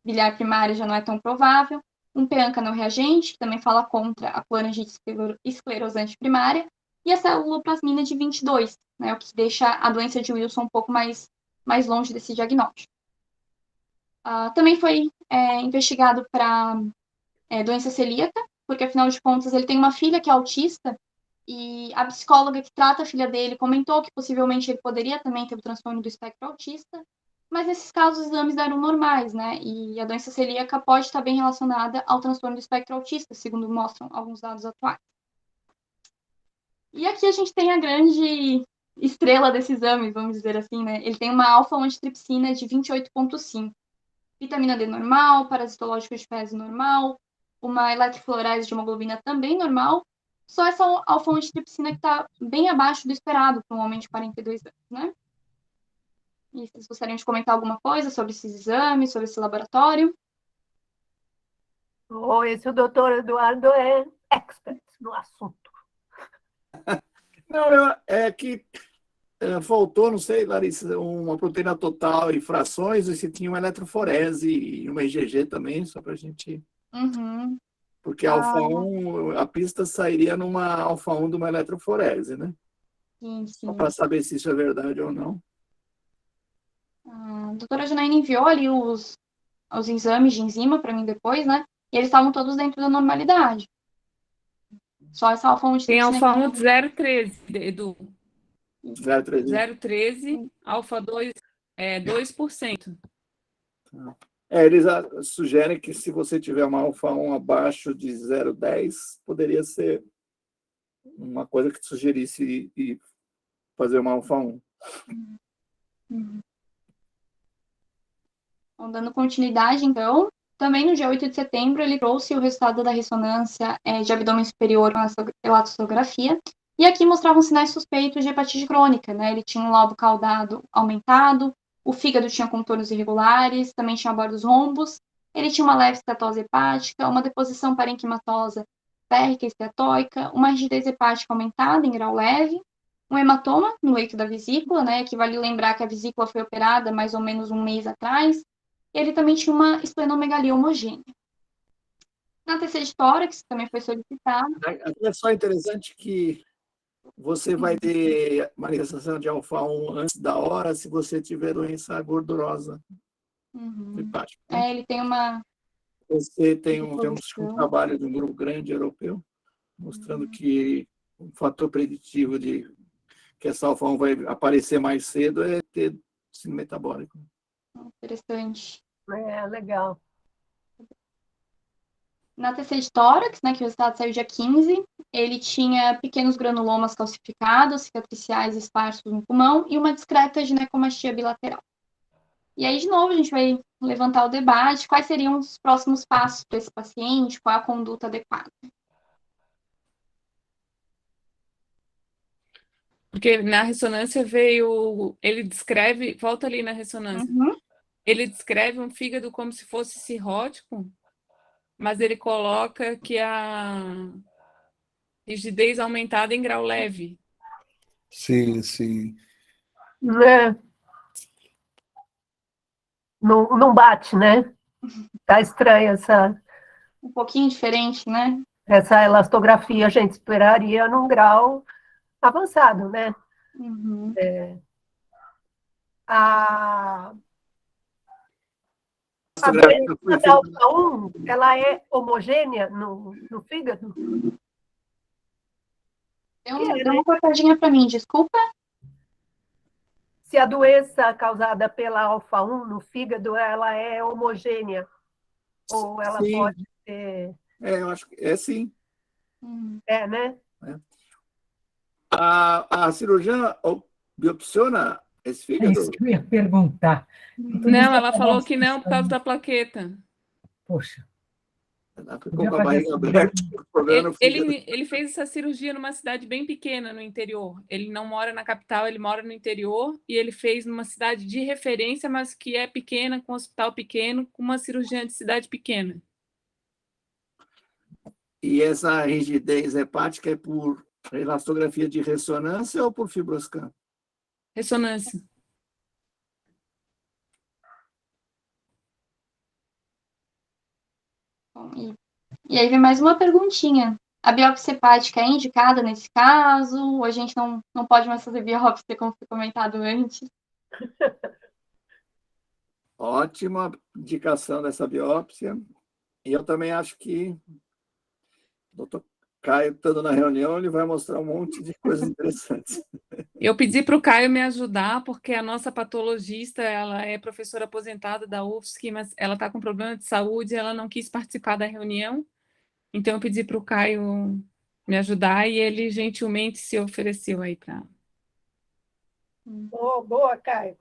[SPEAKER 4] biliar primária já não é tão provável. Um PANCA não reagente, que também fala contra a colangite esclerosante primária. E a celuloplasmina de 22, né, o que deixa a doença de Wilson um pouco mais longe desse diagnóstico. Também foi investigado para doença celíaca, porque, afinal de contas, ele tem uma filha que é autista, e a psicóloga que trata a filha dele comentou que possivelmente ele poderia também ter o transtorno do espectro autista, mas nesses casos os exames deram normais, né? E a doença celíaca pode estar bem relacionada ao transtorno do espectro autista, segundo mostram alguns dados atuais. E aqui a gente tem a grande estrela desse exame, vamos dizer assim, né? Ele tem uma alfa-1-antitripsina de 28,5. Vitamina D normal, parasitológico de fezes normal, uma eletrofluorese de hemoglobina também normal, só essa alfa-1-antitripsina que está bem abaixo do esperado para um homem de 42 anos, né? E vocês gostariam de comentar alguma coisa sobre esses exames, sobre esse laboratório?
[SPEAKER 3] Esse doutor Eduardo é expert no assunto.
[SPEAKER 6] Não, é que faltou, não sei, Larissa, uma proteína total e frações, e se tinha uma eletroforese e uma IgG também, só para a gente...
[SPEAKER 4] Uhum.
[SPEAKER 6] Porque alfa-1, a pista sairia numa alfa-1 de uma eletroforese, né?
[SPEAKER 4] Sim.
[SPEAKER 6] Só para saber se isso é verdade ou não.
[SPEAKER 4] A doutora Janaína enviou ali os exames de enzima para mim depois, né? E eles estavam todos dentro da normalidade. Só essa alfa-1
[SPEAKER 5] Tem alfa-1 de 0,13, Edu.
[SPEAKER 6] 0,13.
[SPEAKER 5] 0,13, alfa-2 é 2%.
[SPEAKER 6] Eles sugerem que se você tiver uma alfa-1 abaixo de 0,10, poderia ser uma coisa que sugerisse e fazer uma alfa-1.
[SPEAKER 4] Então, dando continuidade, então, também no dia 8 de setembro, ele trouxe o resultado da ressonância de abdômen superior com a elastografia, e aqui mostravam sinais suspeitos de hepatite crônica, né? Ele tinha um lobo caudado aumentado, o fígado tinha contornos irregulares, também tinha bordos rombos, ele tinha uma leve estetose hepática, uma deposição parenquimatosa férrica e esteatóica, uma rigidez hepática aumentada em grau leve, um hematoma no leito da vesícula, né, que vale lembrar que a vesícula foi operada mais ou menos um mês atrás, e ele também tinha uma esplenomegalia homogênea. Na TC de tórax, também foi solicitado.
[SPEAKER 6] É só interessante que você vai ter manifestação de alfa-1 antes da hora se você tiver doença gordurosa hepática. Né?
[SPEAKER 4] Ele tem uma...
[SPEAKER 6] Você temos um trabalho de um grupo grande europeu, mostrando que um fator preditivo de que essa alfa-1 vai aparecer mais cedo é ter síndrome metabólico.
[SPEAKER 4] Interessante.
[SPEAKER 3] Legal.
[SPEAKER 4] Na TC de tórax, né, que o resultado saiu dia 15, ele tinha pequenos granulomas calcificados, cicatriciais esparsos no pulmão e uma discreta ginecomastia bilateral. E aí, de novo, a gente vai levantar o debate, quais seriam os próximos passos para esse paciente, qual a conduta adequada.
[SPEAKER 5] Porque na ressonância veio, ele descreve, volta ali na ressonância, ele descreve um fígado como se fosse cirrótico, mas ele coloca que a rigidez aumentada em grau leve.
[SPEAKER 9] Sim, sim.
[SPEAKER 3] Não bate, né? Tá estranha essa...
[SPEAKER 4] Um pouquinho diferente, né?
[SPEAKER 3] Essa elastografia a gente esperaria num grau avançado, né? A doença da alfa-1, ela é homogênea no fígado?
[SPEAKER 4] Deu uma cortadinha para mim, desculpa.
[SPEAKER 3] Se a doença causada pela alfa-1 no fígado, ela é homogênea? Ou ela pode ser...
[SPEAKER 6] eu acho que é sim.
[SPEAKER 3] Né?
[SPEAKER 6] A cirurgiã biopsiona esse fígado?
[SPEAKER 11] É isso que eu ia perguntar.
[SPEAKER 5] Não, ela falou que não por causa da plaqueta.
[SPEAKER 11] Poxa.
[SPEAKER 6] Ficou com a barriga aberta.
[SPEAKER 5] Ele fez essa cirurgia numa cidade bem pequena no interior. Ele não mora na capital, ele mora no interior, e ele fez numa cidade de referência, mas que é pequena, com um hospital pequeno, com uma cirurgiã de cidade pequena.
[SPEAKER 6] E essa rigidez hepática é por elastografia de ressonância ou por fibroscan?
[SPEAKER 5] Ressonância.
[SPEAKER 4] E aí vem mais uma perguntinha. A biópsia hepática é indicada nesse caso? Ou a gente não pode mais fazer biópsia, como foi comentado antes?
[SPEAKER 6] Ótima indicação dessa biópsia. E eu também acho que o doutor Caio, estando na reunião, ele vai mostrar um monte de coisas interessantes.
[SPEAKER 5] Eu pedi para o Caio me ajudar, porque a nossa patologista, ela é professora aposentada da UFSC, mas ela está com problema de saúde, ela não quis participar da reunião, então eu pedi para o Caio me ajudar e ele gentilmente se ofereceu aí para...
[SPEAKER 3] Boa, Caio.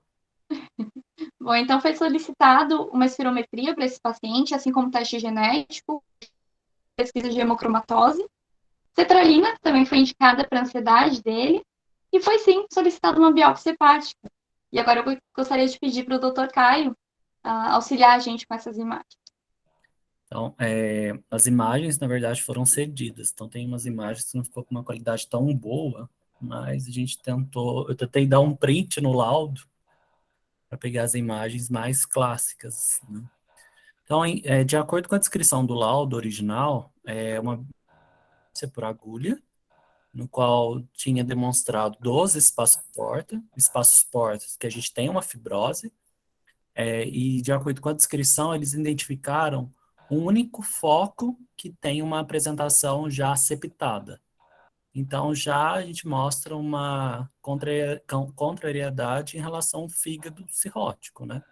[SPEAKER 4] Bom, então foi solicitado uma espirometria para esse paciente, assim como teste genético, pesquisa de hemocromatose. Cetralina também foi indicada para a ansiedade dele, e foi sim solicitada uma biópsia hepática. E agora eu gostaria de pedir para o Dr. Caio auxiliar a gente com essas imagens.
[SPEAKER 8] Então, as imagens, na verdade, foram cedidas. Então, tem umas imagens que não ficou com uma qualidade tão boa, mas eu tentei dar um print no laudo para pegar as imagens mais clássicas, né? Então, de acordo com a descrição do laudo original, é uma biópsia por agulha, no qual tinha demonstrado 12 espaços portas que a gente tem uma fibrose, e de acordo com a descrição, eles identificaram um único foco que tem uma apresentação já septada. Então, já a gente mostra uma contrariedade em relação ao fígado cirrótico, né?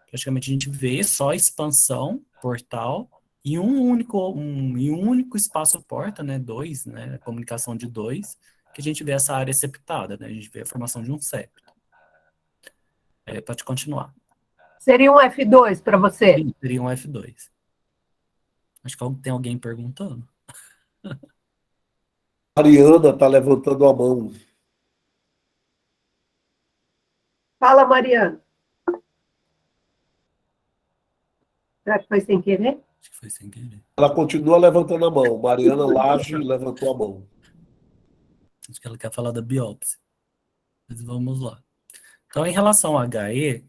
[SPEAKER 8] Praticamente a gente vê só expansão portal e um único espaço porta, né? 2, né? Comunicação de 2, que a gente vê essa área septada, né? A gente vê a formação de um septo. Pode continuar.
[SPEAKER 3] Seria um F2 para você?
[SPEAKER 8] Sim, seria um F2. Acho que tem alguém perguntando.
[SPEAKER 9] Mariana está levantando a mão.
[SPEAKER 3] Fala, Mariana. Será que foi sem querer?
[SPEAKER 8] Acho que foi sem querer.
[SPEAKER 9] Ela continua levantando a mão. Mariana Lage levantou a mão.
[SPEAKER 8] Acho que ela quer falar da biópsia. Mas vamos lá. Então, em relação ao HE,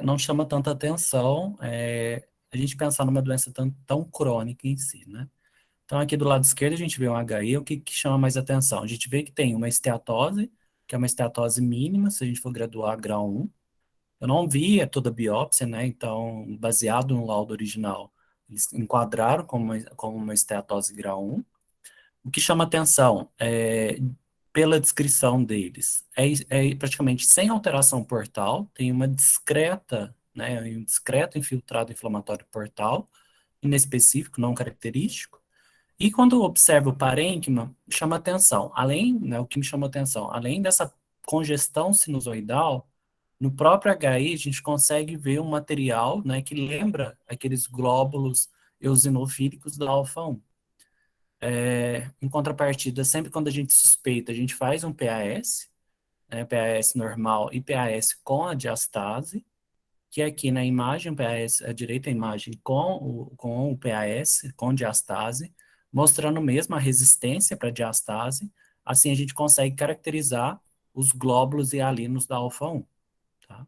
[SPEAKER 8] não chama tanta atenção a gente pensar numa doença tão crônica em si, né? Então, aqui do lado esquerdo, a gente vê um HE, o que chama mais atenção? A gente vê que tem uma esteatose, que é uma esteatose mínima, se a gente for graduar a grau 1. Eu não vi toda a biópsia, né? Então, baseado no laudo original, eles enquadraram como uma esteatose grau 1. O que chama atenção pela descrição deles é praticamente sem alteração portal, tem uma discreta, né, um discreto infiltrado inflamatório portal, inespecífico, não característico. E quando observo o parênquima, chama atenção, o que me chamou atenção, além dessa congestão sinusoidal, no próprio HI a gente consegue ver um material, né, que lembra aqueles glóbulos eosinofílicos da alfa-1. Em contrapartida, sempre quando a gente suspeita, a gente faz um PAS, né, PAS normal e PAS com a diastase, que aqui na imagem, PAS, à direita a imagem com o PAS, com diastase, mostrando mesmo a resistência para diastase, assim a gente consegue caracterizar os glóbulos hialinos da alfa-1. Tá?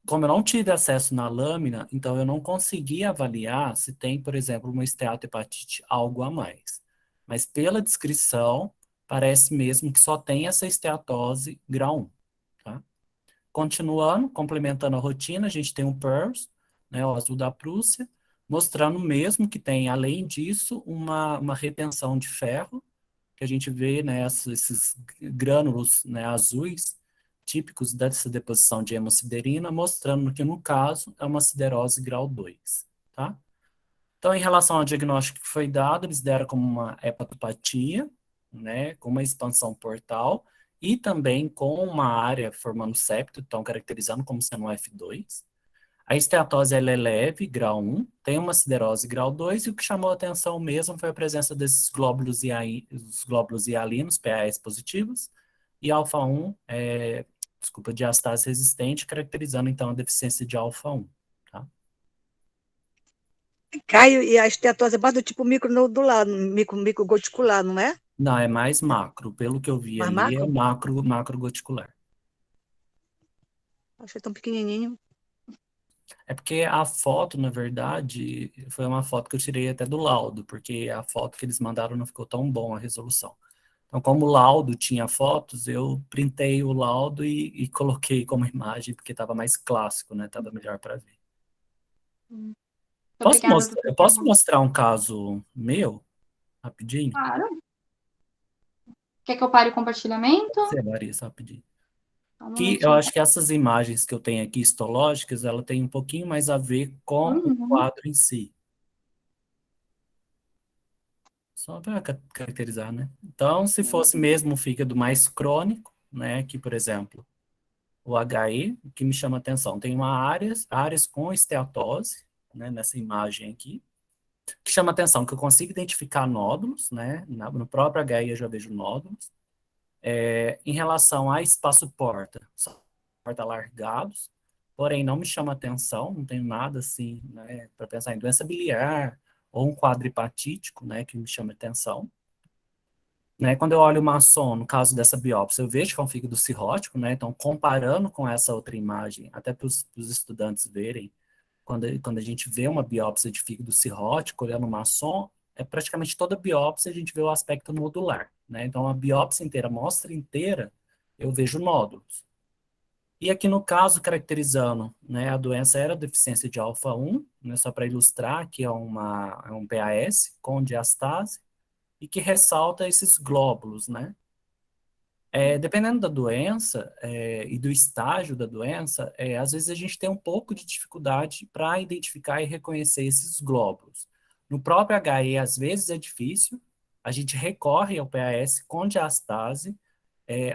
[SPEAKER 8] Como eu não tive acesso na lâmina, então eu não consegui avaliar se tem, por exemplo, uma esteatohepatite algo a mais. Mas pela descrição, parece mesmo que só tem essa esteatose grau 1. Tá? Continuando, complementando a rotina, a gente tem um PERS, né, o azul da Prússia, mostrando mesmo que tem, além disso, uma retenção de ferro, que a gente vê, né, esses grânulos, né, azuis, típicos dessa deposição de hemosiderina, mostrando que, no caso, é uma siderose grau 2, tá? Então, em relação ao diagnóstico que foi dado, eles deram como uma hepatopatia, né, com uma expansão portal, e também com uma área formando septo, então caracterizando como sendo um F2. A esteatose ela é leve, grau 1, tem uma siderose grau 2, e o que chamou a atenção mesmo foi a presença desses glóbulos hialinos, PAS positivos, e alfa-1, diastase resistente, caracterizando então a deficiência de alfa-1. Tá?
[SPEAKER 12] Caio, e a esteatose é mais do tipo micronodular, microgoticular, não é?
[SPEAKER 8] Não, é mais macro. Pelo que eu vi
[SPEAKER 12] Mais
[SPEAKER 8] ali, é
[SPEAKER 12] macro?
[SPEAKER 8] macrogoticular.
[SPEAKER 12] Achei tão pequenininho.
[SPEAKER 8] É porque a foto, na verdade, foi uma foto que eu tirei até do laudo, porque a foto que eles mandaram não ficou tão bom a resolução. Então, como o laudo tinha fotos, eu printei o laudo e coloquei como imagem, porque estava mais clássico, né? Estava melhor para ver.
[SPEAKER 4] Obrigada,
[SPEAKER 8] Eu posso mostrar um caso meu, rapidinho?
[SPEAKER 4] Claro. Quer que eu pare o compartilhamento?
[SPEAKER 8] Você, Larissa, rapidinho.
[SPEAKER 4] Só um
[SPEAKER 8] Que eu
[SPEAKER 4] momentinho.
[SPEAKER 8] acho que essas imagens que eu tenho aqui, histológicas, ela tem um pouquinho mais a ver com o quadro em si. Só para caracterizar, né? Então, se fosse mesmo um fígado mais crônico, né? Que, por exemplo, o HE, o que me chama a atenção, tem áreas com esteatose, né? Nessa imagem aqui, que chama a atenção, que eu consigo identificar nódulos, né? No próprio HE eu já vejo nódulos. Em relação a espaço-porta, são porta alargados, porém não me chama atenção, não tenho nada assim, né? Para pensar em doença biliar, ou um quadro hepatítico, né, que me chama atenção. Né, quando eu olho o maçom, no caso dessa biópsia, eu vejo que é um fígado cirrótico, né, então comparando com essa outra imagem, até para os estudantes verem, quando a gente vê uma biópsia de fígado cirrótico, olhando o maçom, praticamente toda biópsia a gente vê o aspecto nodular, né, então a biópsia inteira, a amostra inteira, eu vejo nódulos. E aqui no caso, caracterizando, né, a doença era deficiência de alfa-1, né, só para ilustrar, que é um PAS com diastase, e que ressalta esses glóbulos, né? Dependendo da doença e do estágio da doença, às vezes a gente tem um pouco de dificuldade para identificar e reconhecer esses glóbulos. No próprio HE, às vezes é difícil, a gente recorre ao PAS com diastase,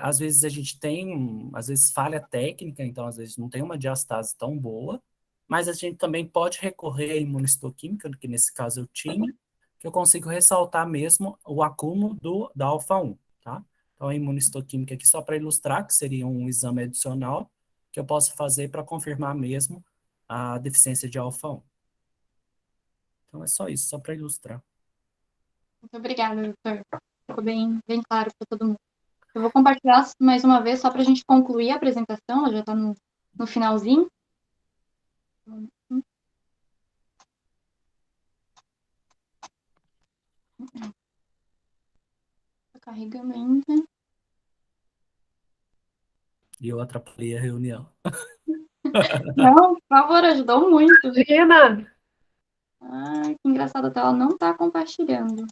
[SPEAKER 8] às vezes a gente tem, às vezes falha técnica, então às vezes não tem uma diastase tão boa, mas a gente também pode recorrer à imunistoquímica, que nesse caso eu tinha, que eu consigo ressaltar mesmo o acúmulo da alfa-1, tá? Então a imunistoquímica aqui só para ilustrar, que seria um exame adicional que eu posso fazer para confirmar mesmo a deficiência de alfa-1. Então é só isso, só para ilustrar.
[SPEAKER 4] Muito obrigada, doutor. Ficou bem claro para todo mundo. Muito Eu vou compartilhar mais uma vez, só para a gente concluir a apresentação, ela já está no finalzinho. Está carregando ainda.
[SPEAKER 8] E eu atrapalhei a reunião.
[SPEAKER 4] Não, por favor, ajudou muito.
[SPEAKER 3] Renan,
[SPEAKER 4] Ai, que engraçado, a tela não está compartilhando.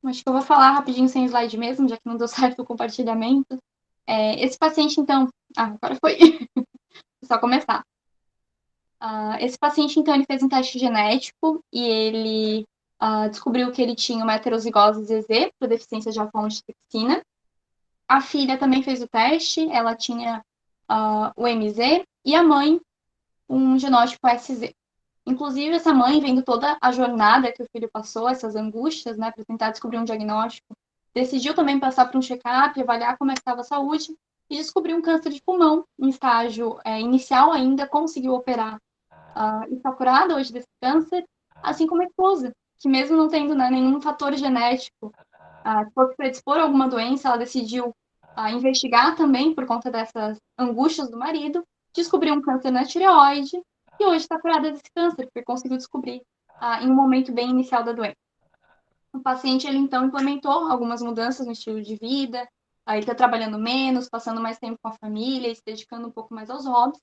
[SPEAKER 4] Acho que eu vou falar rapidinho sem slide mesmo, já que não deu certo o compartilhamento. Esse paciente, então... agora foi. Vou só começar. Esse paciente, então, ele fez um teste genético e ele descobriu que ele tinha uma heterozigose ZZ, por deficiência de alfa-1-antitrypsina. A filha também fez o teste, ela tinha o MZ, e a mãe, um genótipo SZ. Inclusive, essa mãe, vendo toda a jornada que o filho passou, essas angústias, né, para tentar descobrir um diagnóstico, decidiu também passar por um check-up, avaliar como é que estava a saúde, e descobriu um câncer de pulmão, em estágio inicial ainda, conseguiu operar e está curada hoje desse câncer, assim como a esposa, que mesmo não tendo, né, nenhum fator genético que fosse predispor a alguma doença, ela decidiu investigar também, por conta dessas angústias do marido, descobriu um câncer na tireoide, e hoje está curada desse câncer, porque conseguiu descobrir em um momento bem inicial da doença. O paciente, ele então implementou algumas mudanças no estilo de vida, ele está trabalhando menos, passando mais tempo com a família, se dedicando um pouco mais aos hobbies.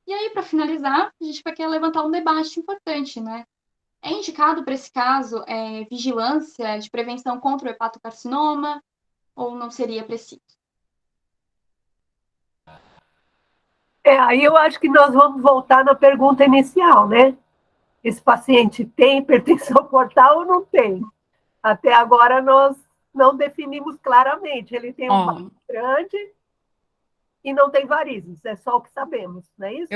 [SPEAKER 4] E aí, para finalizar, a gente vai querer levantar um debate importante, né? É indicado para esse caso vigilância de prevenção contra o hepatocarcinoma ou não seria preciso?
[SPEAKER 3] aí eu acho que nós vamos voltar na pergunta inicial, né? Esse paciente tem hipertensão portal ou não tem? Até agora nós não definimos claramente. Ele tem um baço grande e não tem varizes, é só o que sabemos, não é isso?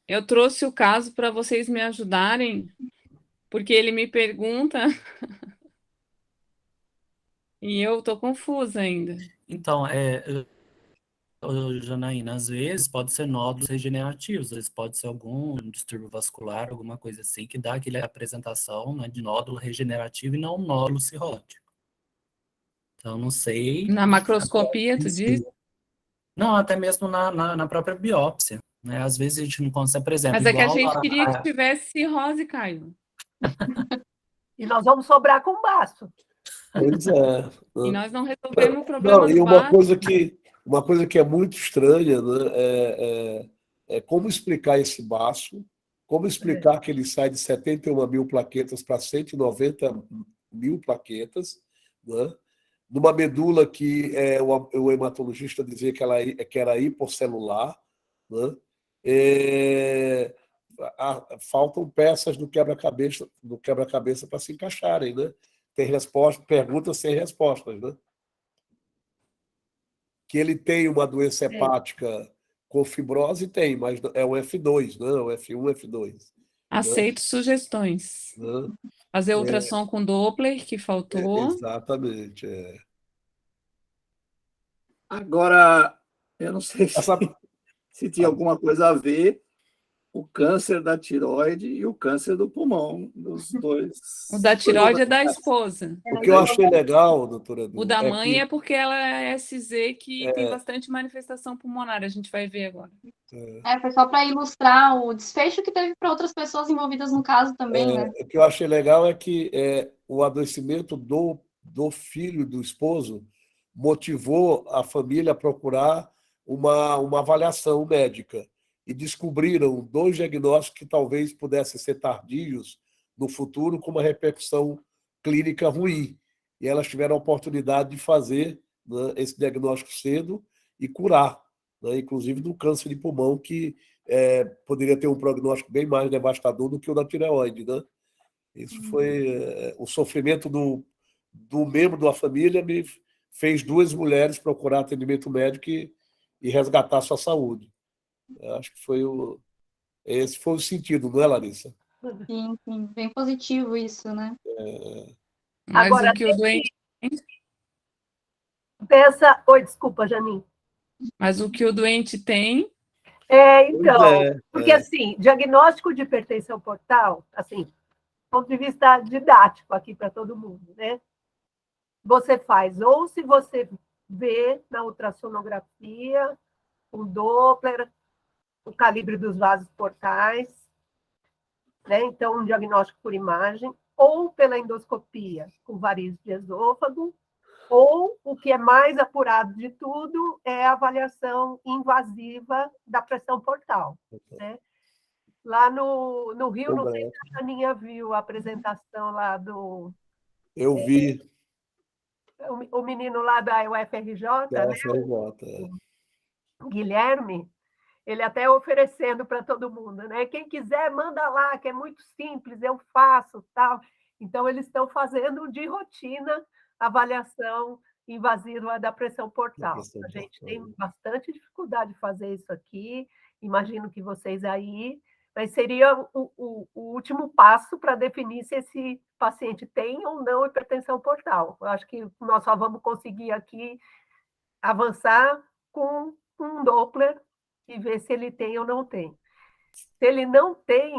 [SPEAKER 5] Eu trouxe o caso para vocês me ajudarem, porque ele me pergunta e eu estou confusa ainda.
[SPEAKER 8] Então, Janaína, às vezes pode ser nódulos regenerativos, às vezes pode ser algum distúrbio vascular, alguma coisa assim, que dá aquela apresentação, né, de nódulo regenerativo e não nódulo cirrótico. Então, não sei...
[SPEAKER 5] Na macroscopia, tu diz?
[SPEAKER 8] Não, até mesmo na própria biópsia, né? Às vezes a gente não consegue, por exemplo...
[SPEAKER 5] Mas é que a gente queria que tivesse cirrose, Caio.
[SPEAKER 3] E nós vamos sobrar com baço.
[SPEAKER 9] Pois é.
[SPEAKER 5] E nós não resolvemos o problema
[SPEAKER 9] Não, e
[SPEAKER 5] do baço.
[SPEAKER 9] uma coisa que é muito estranha, né, é como explicar esse baço, como explicar que ele sai de 71 mil plaquetas para 190 mil plaquetas, né, numa medula que o hematologista dizia que era hiposcelular, né, faltam peças do quebra-cabeça para se encaixarem, né? Tem perguntas sem respostas, né? Que ele tem uma doença hepática com fibrose, tem, mas é o F2, né? O F1, F2.
[SPEAKER 5] Aceito sugestões.
[SPEAKER 9] Né?
[SPEAKER 5] Fazer ultrassom com Doppler, que faltou.
[SPEAKER 9] Exatamente.
[SPEAKER 6] Agora, eu não sei se tinha alguma coisa a ver o câncer da tireoide e o câncer do pulmão, dos dois.
[SPEAKER 5] O da tireoide é da esposa.
[SPEAKER 9] O que eu achei legal, doutora Edu,
[SPEAKER 5] O da mãe
[SPEAKER 9] que...
[SPEAKER 5] é porque ela é SZ, que tem bastante manifestação pulmonar, a gente vai ver agora.
[SPEAKER 4] Foi só para ilustrar o desfecho que teve para outras pessoas envolvidas no caso também, né?
[SPEAKER 9] O que eu achei legal é que o adoecimento do filho do esposo motivou a família a procurar uma avaliação médica e descobriram 2 diagnósticos que talvez pudessem ser tardios no futuro com uma repercussão clínica ruim. E elas tiveram a oportunidade de fazer, né, esse diagnóstico cedo e curar, né, inclusive do câncer de pulmão, que poderia ter um prognóstico bem mais devastador do que o da tireoide, né? Isso foi o sofrimento do membro da família me fez 2 mulheres procurar atendimento médico e resgatar sua saúde. Eu acho que esse foi o sentido, não é, Larissa?
[SPEAKER 4] Sim, sim. Bem positivo isso, né?
[SPEAKER 5] Mas
[SPEAKER 3] agora,
[SPEAKER 5] o que o doente...
[SPEAKER 3] Oi, desculpa, Janine.
[SPEAKER 5] Mas o que o doente tem...
[SPEAKER 3] Então, porque assim, diagnóstico de hipertensão portal, assim, do ponto de vista didático aqui para todo mundo, né? você faz, ou se você vê na ultrassonografia, o Doppler, o calibre dos vasos portais, né? Então, um diagnóstico por imagem, ou pela endoscopia, com varizes de esôfago, ou, o que é mais apurado de tudo, é a avaliação invasiva da pressão portal, né? Lá no Rio, não sei se a Aninha viu a apresentação lá do...
[SPEAKER 9] Eu vi.
[SPEAKER 3] O menino lá da UFRJ, né? O Guilherme, ele até oferecendo para todo mundo, né? Quem quiser, manda lá, que é muito simples, eu faço, tal. Então, eles estão fazendo de rotina a avaliação invasiva da pressão portal. A gente tem bastante dificuldade de fazer isso aqui, imagino que vocês aí, mas seria o último passo para definir se esse paciente tem ou não hipertensão portal. Eu acho que nós só vamos conseguir aqui avançar com um Doppler e ver se ele tem ou não tem. Se ele não tem,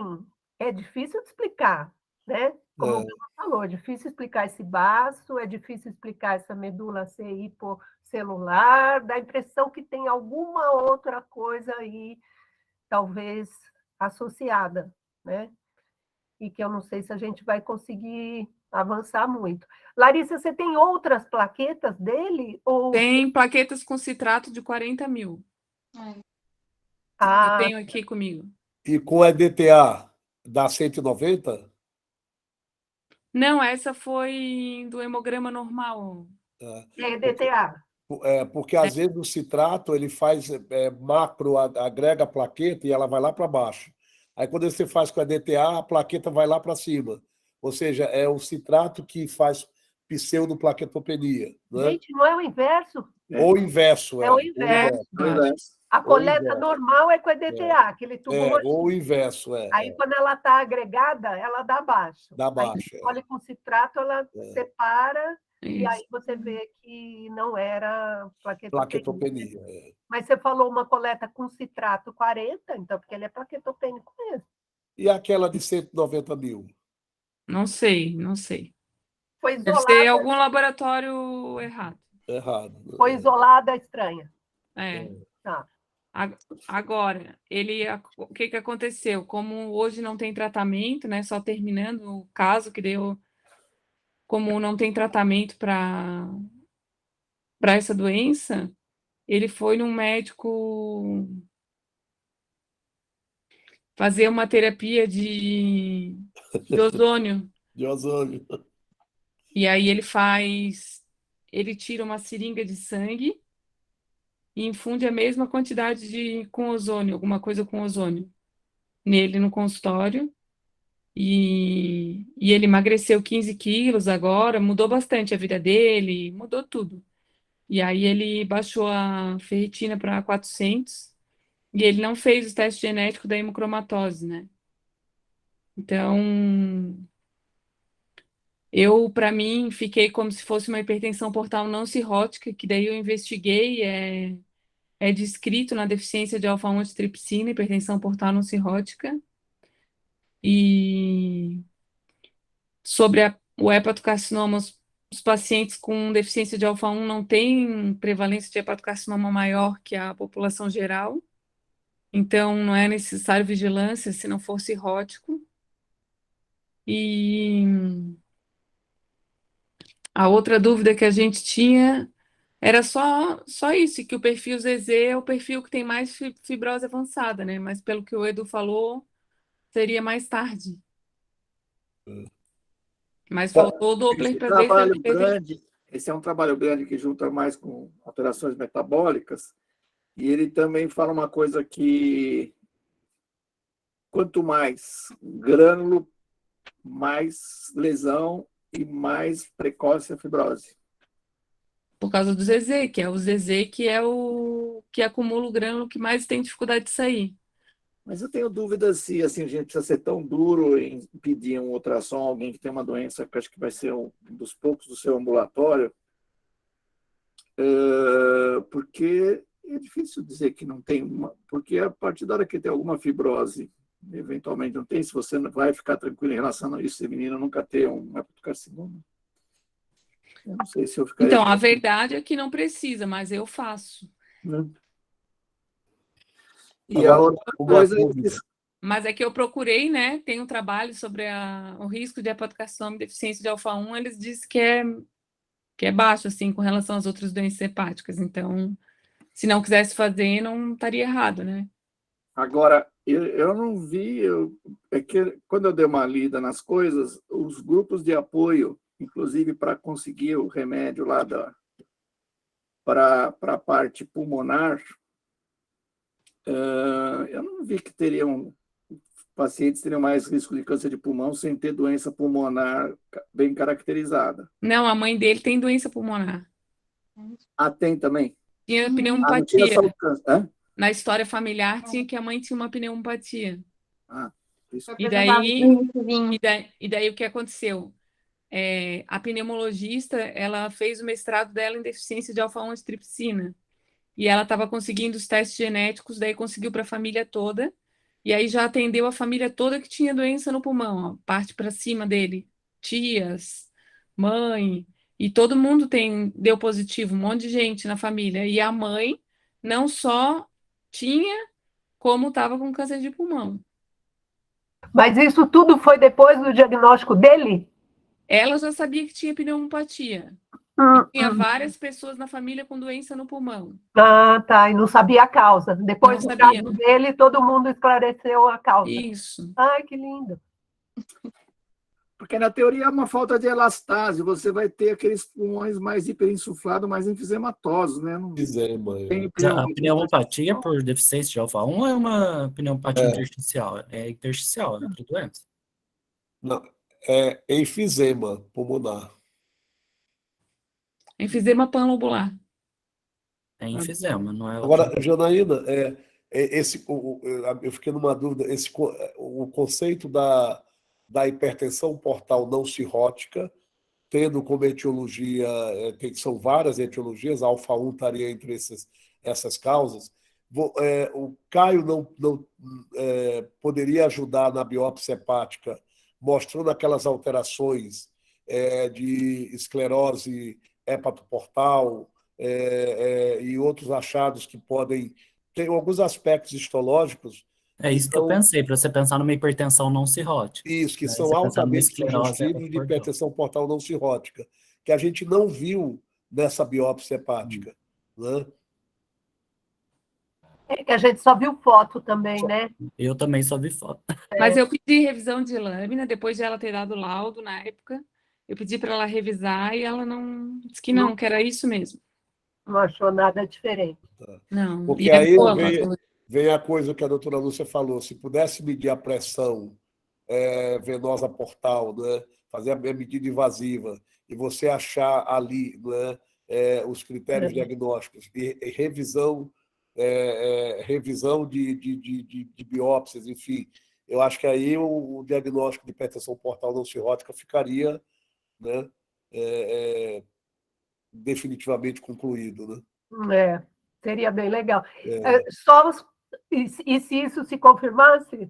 [SPEAKER 3] é difícil de explicar, né? Como o Gama falou, é difícil explicar esse baço, é difícil explicar essa medula ser hipocelular, dá a impressão que tem alguma outra coisa aí, talvez associada, né? E que eu não sei se a gente vai conseguir avançar muito. Larissa, você tem outras plaquetas dele? Ou...
[SPEAKER 5] Tem plaquetas com citrato de 40 mil. Eu tenho aqui comigo.
[SPEAKER 9] E com EDTA, dá 190?
[SPEAKER 5] Não, essa foi do hemograma normal.
[SPEAKER 3] É EDTA.
[SPEAKER 9] Porque às vezes o citrato ele faz macro, agrega a plaqueta e ela vai lá para baixo. Aí quando você faz com a DTA, a plaqueta vai lá para cima. Ou seja, é o citrato que faz pseudoplaquetopenia. Né?
[SPEAKER 3] Gente, não é o inverso?
[SPEAKER 9] Ou o inverso.
[SPEAKER 3] É o inverso. A coleta normal é com a DTA, aquele tubo roxinho.
[SPEAKER 9] Ou o inverso,
[SPEAKER 3] Aí, quando ela está agregada, ela dá baixo.
[SPEAKER 9] Dá baixo.
[SPEAKER 3] Aí, olha com citrato, ela separa, e aí você vê que não era plaquetopenia. Mas você falou uma coleta com citrato 40, então, porque ele é plaquetopênico mesmo.
[SPEAKER 9] E aquela de 190 mil?
[SPEAKER 5] Não sei.
[SPEAKER 3] Foi
[SPEAKER 5] isolada. Deve ser algum laboratório errado.
[SPEAKER 3] Foi isolada estranha.
[SPEAKER 5] Tá. Agora, o que aconteceu? Como hoje não tem tratamento, né? Só terminando o caso que deu, como não tem tratamento para essa doença, ele foi num médico fazer uma terapia de ozônio.
[SPEAKER 9] De ozônio.
[SPEAKER 5] E aí ele tira uma seringa de sangue e infunde a mesma quantidade com ozônio, alguma coisa com ozônio, nele no consultório. E ele emagreceu 15 quilos agora, mudou bastante a vida dele, mudou tudo. E aí ele baixou a ferritina para 400 e ele não fez o teste genético da hemocromatose, né? Então, para mim, fiquei como se fosse uma hipertensão portal não cirrótica, que daí eu investiguei, é descrito na deficiência de alfa-1-antitripsina, hipertensão portal não cirrótica. E sobre o hepatocarcinoma, os pacientes com deficiência de alfa-1 não têm prevalência de hepatocarcinoma maior que a população geral. Então, não é necessário vigilância se não for cirrótico. E a outra dúvida que a gente tinha era só isso, que o perfil ZZ é o perfil que tem mais fibrose avançada, né? Mas pelo que o Edu falou, seria mais tarde. Mas faltou o Doppler para ver se ele teve...
[SPEAKER 6] Esse é um trabalho grande que junta mais com alterações metabólicas. E ele também fala uma coisa que quanto mais grânulo, mais lesão e mais precoce a fibrose.
[SPEAKER 5] Por causa do ZZ, que é o ZZ que é o que acumula o grânulo que mais tem dificuldade de sair.
[SPEAKER 6] Mas eu tenho dúvida se assim, a gente precisa ser tão duro em pedir um ultrassom a alguém que tem uma doença que acho que vai ser um dos poucos do seu ambulatório, porque é difícil dizer que não tem uma, porque a partir da hora que tem alguma fibrose, eventualmente não tem, se você não vai ficar tranquilo em relação a isso, se a menina nunca ter um hepatocarcinoma. Eu não sei se eu ficaria...
[SPEAKER 5] Então, a verdade é que não precisa, mas eu faço.
[SPEAKER 6] Né? E a outra coisa é que...
[SPEAKER 5] Mas é que eu procurei, né? Tem um trabalho sobre o risco de hepatocarcinoma e deficiência de alfa-1, eles dizem que é baixo, assim, com relação às outras doenças hepáticas. Então, se não quisesse fazer, não estaria errado, né?
[SPEAKER 6] Agora, eu não vi... é que quando eu dei uma lida nas coisas, os grupos de apoio, inclusive para conseguir o remédio lá para a parte pulmonar, eu não vi que pacientes teriam mais risco de câncer de pulmão sem ter doença pulmonar bem caracterizada.
[SPEAKER 5] Não, a mãe dele tem doença pulmonar.
[SPEAKER 6] Ah, tem também?
[SPEAKER 5] Tinha
[SPEAKER 6] Não tinha
[SPEAKER 5] pneumopatia.
[SPEAKER 6] só o câncer. Hã?
[SPEAKER 5] Na história familiar, tinha que a mãe tinha uma pneumopatia.
[SPEAKER 6] Isso.
[SPEAKER 5] E daí o que aconteceu? A pneumologista, ela fez o mestrado dela em deficiência de alfa-1 antitripsina. E ela estava conseguindo os testes genéticos, daí conseguiu para a família toda. E aí já atendeu a família toda que tinha doença no pulmão, ó, parte para cima dele, tias, mãe, e todo mundo deu positivo, um monte de gente na família. E a mãe não só tinha, como estava com câncer de pulmão.
[SPEAKER 3] Mas isso tudo foi depois do diagnóstico dele?
[SPEAKER 5] Ela já sabia que tinha pneumopatia. E tinha várias pessoas na família com doença no pulmão.
[SPEAKER 3] Ah, tá. E não sabia a causa. Depois
[SPEAKER 5] Não
[SPEAKER 3] do
[SPEAKER 5] sabia.
[SPEAKER 3] caso dele, todo mundo esclareceu a causa.
[SPEAKER 5] Isso.
[SPEAKER 3] Ai, que lindo.
[SPEAKER 6] Porque, na teoria, é uma falta de elastase. Você vai ter aqueles pulmões mais hiperinsuflados, mais enfisematosos, né? Não tem
[SPEAKER 8] A pneumopatia por deficiência de alfa-1 é uma pneumopatia intersticial. É intersticial, é outra doença.
[SPEAKER 9] Não, é enfisema pulmonar.
[SPEAKER 5] Enfisema panlobular.
[SPEAKER 8] É enfisema, não é
[SPEAKER 9] Agora, Janaína, eu fiquei numa dúvida, o conceito da hipertensão portal não cirrótica, tendo como etiologia, são várias etiologias, a alfa-1 estaria entre essas causas. O Caio não poderia ajudar na biópsia hepática, mostrando aquelas alterações de esclerose hepatoportal, e outros achados que podem ter alguns aspectos histológicos.
[SPEAKER 8] É isso que eu pensei, para você pensar numa hipertensão não cirrótica.
[SPEAKER 9] Isso, que
[SPEAKER 8] Né?
[SPEAKER 9] são
[SPEAKER 8] Você pensar numa
[SPEAKER 9] altamente
[SPEAKER 8] esclerose
[SPEAKER 9] sugestivos de
[SPEAKER 8] hepatoportal.
[SPEAKER 9] hipertensão portal não cirrótica, que a gente não viu nessa biópsia hepática. Né?
[SPEAKER 3] É que a gente só viu foto também, né?
[SPEAKER 8] Eu também só vi foto.
[SPEAKER 5] Mas eu pedi revisão de lâmina, depois de ela ter dado laudo na época. Eu pedi para ela revisar e ela não disse que não, que era isso mesmo.
[SPEAKER 3] Não achou nada diferente.
[SPEAKER 5] Não.
[SPEAKER 9] Porque
[SPEAKER 5] E é
[SPEAKER 9] aí
[SPEAKER 5] boa,
[SPEAKER 9] vem a coisa que a doutora Lúcia falou, se pudesse medir a pressão venosa portal, né, fazer a medida invasiva, e você achar ali, né, os critérios diagnósticos e revisão de biópsias, enfim, eu acho que aí o diagnóstico de hipertensão portal não cirrótica ficaria, né, definitivamente concluído, né?
[SPEAKER 3] Seria bem legal. E se isso se confirmasse,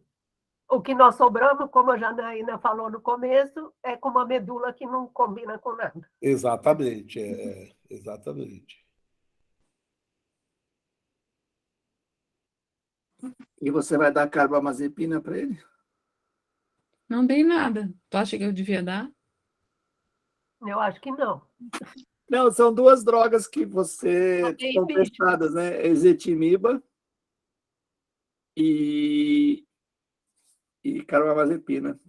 [SPEAKER 3] o que nós sobramos, como a Janaína falou no começo, é com uma medula que não combina com nada.
[SPEAKER 9] Exatamente, exatamente.
[SPEAKER 6] E você vai dar carbamazepina para ele?
[SPEAKER 5] Não dei nada. Tu acha que eu devia dar?
[SPEAKER 3] Eu acho que não.
[SPEAKER 6] Não, são duas drogas que estão testadas, né? Ezetimiba e carbamazepina,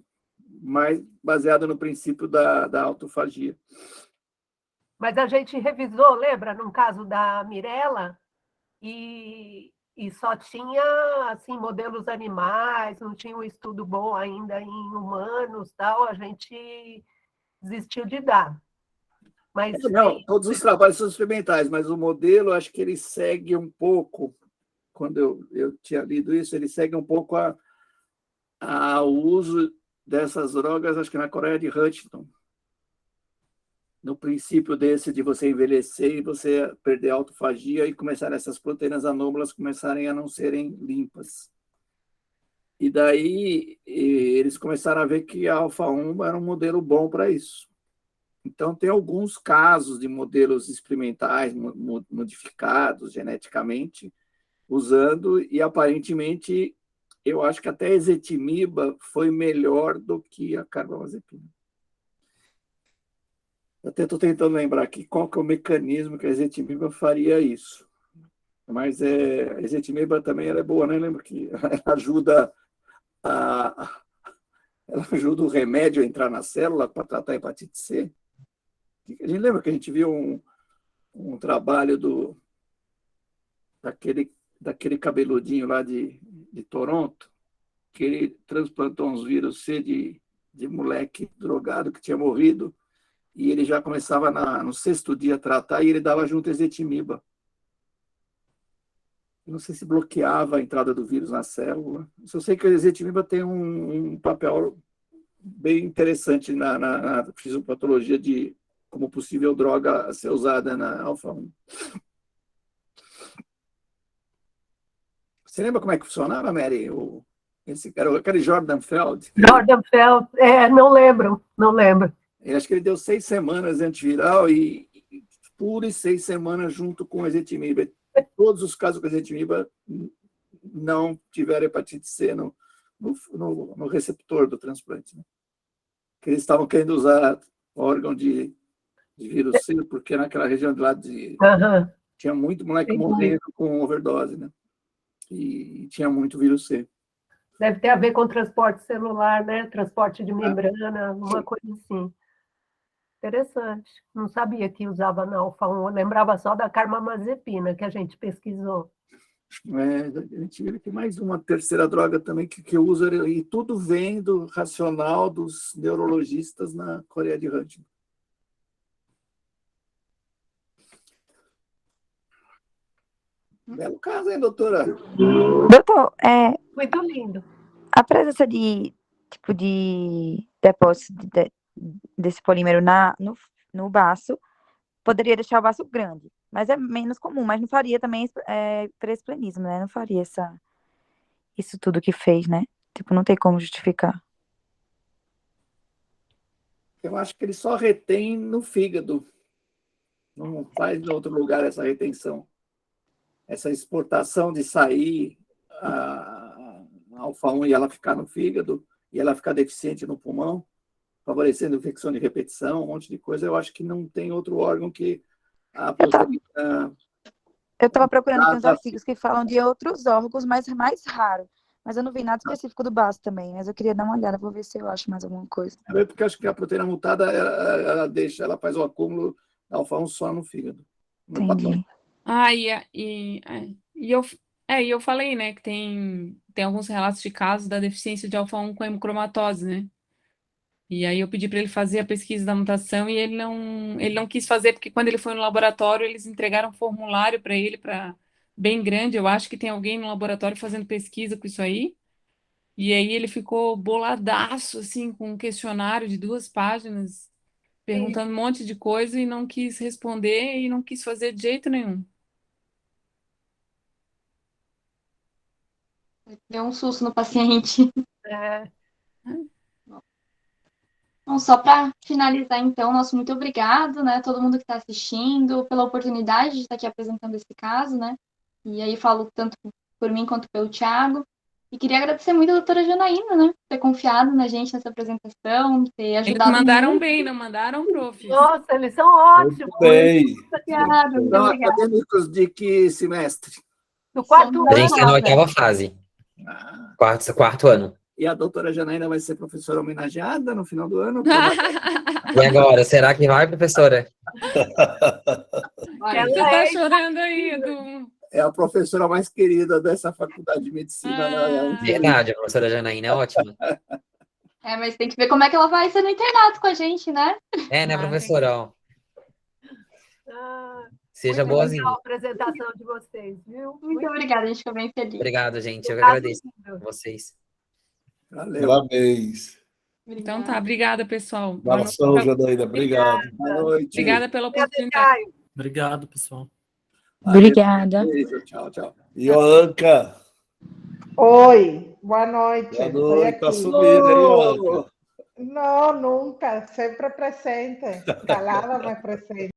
[SPEAKER 6] mais baseado no princípio da autofagia.
[SPEAKER 3] Mas a gente revisou, lembra, no caso da Mirella, e só tinha assim, modelos animais, não tinha um estudo bom ainda em humanos, tal, a gente desistiu de dar. Mas
[SPEAKER 6] não, todos os trabalhos são experimentais, mas o modelo, acho que ele segue um pouco, quando eu tinha lido isso, ele segue um pouco ao uso dessas drogas, acho que na Coreia de Huntington, no princípio desse de você envelhecer e você perder a autofagia e começar essas proteínas anômalas começarem a não serem limpas. E daí eles começaram a ver que a alfa-1 era um modelo bom para isso. Então, tem alguns casos de modelos experimentais modificados geneticamente, usando, e aparentemente, eu acho que até a ezetimiba foi melhor do que a carbamazepina. Até estou tentando lembrar aqui qual que é o mecanismo que a ezetimiba faria isso. Mas a ezetimiba também ela é boa, né? Lembra que ela ajuda o remédio a entrar na célula para tratar a hepatite C. A gente lembra que a gente viu um trabalho daquele cabeludinho lá de Toronto, que ele transplantou uns vírus C de moleque drogado que tinha morrido, e ele já começava no 6º dia a tratar, e ele dava junto ezetimiba. Não sei se bloqueava a entrada do vírus na célula. Só sei que a ezetimiba tem um papel bem interessante na fisiopatologia como possível droga a ser usada na alfa-1. Você lembra como é que funcionava, Mary? Aquele Jordan Feld?
[SPEAKER 3] Jordan Feld, não lembro.
[SPEAKER 6] Eu acho que ele deu 6 semanas antiviral e pura e 6 semanas junto com a ezetimiba. Todos os casos com a ezetimiba não tiveram hepatite C no receptor do transplante. Né? Que eles estavam querendo usar órgão de vírus C, porque naquela região de lá tinha muito moleque morrendo com overdose, né? E tinha muito vírus C.
[SPEAKER 3] Deve ter a ver com transporte celular, né? Transporte de membrana, uma coisa assim. Interessante. Não sabia que usava na alfa-1. Eu lembrava só da carbamazepina, que a gente pesquisou.
[SPEAKER 6] A gente viu que mais uma terceira droga também que usa, e tudo vem do racional dos neurologistas na Coreia de Huntington. Belo caso, hein, doutora?
[SPEAKER 7] Doutor,
[SPEAKER 3] muito lindo.
[SPEAKER 7] A presença de depósito desse polímero no baço poderia deixar o baço grande, mas é menos comum, mas não faria também hiperesplenismo, né? Não faria isso tudo que fez, né? Tipo, não tem como justificar.
[SPEAKER 6] Eu acho que ele só retém no fígado. Não faz em outro lugar essa retenção. Essa exportação de sair a alfa-1 e ela ficar no fígado, e ela ficar deficiente no pulmão, favorecendo infecção de repetição, um monte de coisa. Eu acho que não tem outro órgão que a proteína...
[SPEAKER 7] Eu estava procurando aqui uns artigos que falam de outros órgãos, mas mais raro. Mas eu não vi nada específico do baço também, mas eu queria dar uma olhada, vou ver se eu acho mais alguma coisa.
[SPEAKER 6] É porque eu acho que a proteína mutada, ela faz o acúmulo da alfa-1 só no fígado.
[SPEAKER 7] Entendi.
[SPEAKER 5] E eu falei, né, que tem alguns relatos de casos da deficiência de alfa-1 com hemocromatose, né? E aí eu pedi para ele fazer a pesquisa da mutação e ele não quis fazer, porque quando ele foi no laboratório, eles entregaram um formulário para ele, bem grande. Eu acho que tem alguém no laboratório fazendo pesquisa com isso aí. E aí ele ficou boladaço, assim, com um questionário de 2 páginas, perguntando um monte de coisa e não quis responder e não quis fazer de jeito nenhum.
[SPEAKER 4] Deu um susto no paciente.
[SPEAKER 3] Hum.
[SPEAKER 4] Bom, só para finalizar, então, nosso muito obrigado, né, todo mundo que está assistindo, pela oportunidade de estar aqui apresentando esse caso, né, e aí falo tanto por mim quanto pelo Thiago, e queria agradecer muito a doutora Janaína, né, por ter confiado na gente nessa apresentação, ter ajudado
[SPEAKER 5] Eles mandaram
[SPEAKER 4] muito.
[SPEAKER 5] bem, não mandaram, prof?
[SPEAKER 3] Nossa, eles são ótimos.
[SPEAKER 9] Muito bem.
[SPEAKER 4] Obrigada, muito
[SPEAKER 6] São
[SPEAKER 4] obrigada.
[SPEAKER 6] acadêmicos de que semestre?
[SPEAKER 3] Do 4º
[SPEAKER 1] A gente está na
[SPEAKER 3] ano.
[SPEAKER 1] 8ª fase. Quarto ano.
[SPEAKER 6] E a doutora Janaína vai ser professora homenageada no final do ano?
[SPEAKER 1] E agora, será que vai, professora?
[SPEAKER 5] Olha, você tá chorando aí, Edu.
[SPEAKER 6] É a professora mais querida dessa faculdade de medicina.
[SPEAKER 1] Verdade, a professora Janaína é ótima.
[SPEAKER 4] Mas tem que ver como é que ela vai ser no internato com a gente, né?
[SPEAKER 1] Né, professora? Ó. Seja
[SPEAKER 3] Muito
[SPEAKER 1] boazinha.
[SPEAKER 3] legal a apresentação de vocês, viu?
[SPEAKER 4] Muito obrigada, a gente ficou bem feliz.
[SPEAKER 1] Obrigado, gente. Eu que agradeço a vocês.
[SPEAKER 6] Valeu.
[SPEAKER 9] Parabéns.
[SPEAKER 5] Então tá, obrigada, pessoal.
[SPEAKER 9] Abração, Janaína. Obrigado.
[SPEAKER 6] Boa noite.
[SPEAKER 5] Obrigada pela oportunidade.
[SPEAKER 8] Obrigado, pessoal.
[SPEAKER 7] Obrigada.
[SPEAKER 6] Beijo, tchau, tchau.
[SPEAKER 9] Ioanca.
[SPEAKER 13] Oi, boa noite.
[SPEAKER 9] Boa noite, tá sumida, hein, Ioanca?
[SPEAKER 13] No, nunca, sempre presente. Calada, mas presente.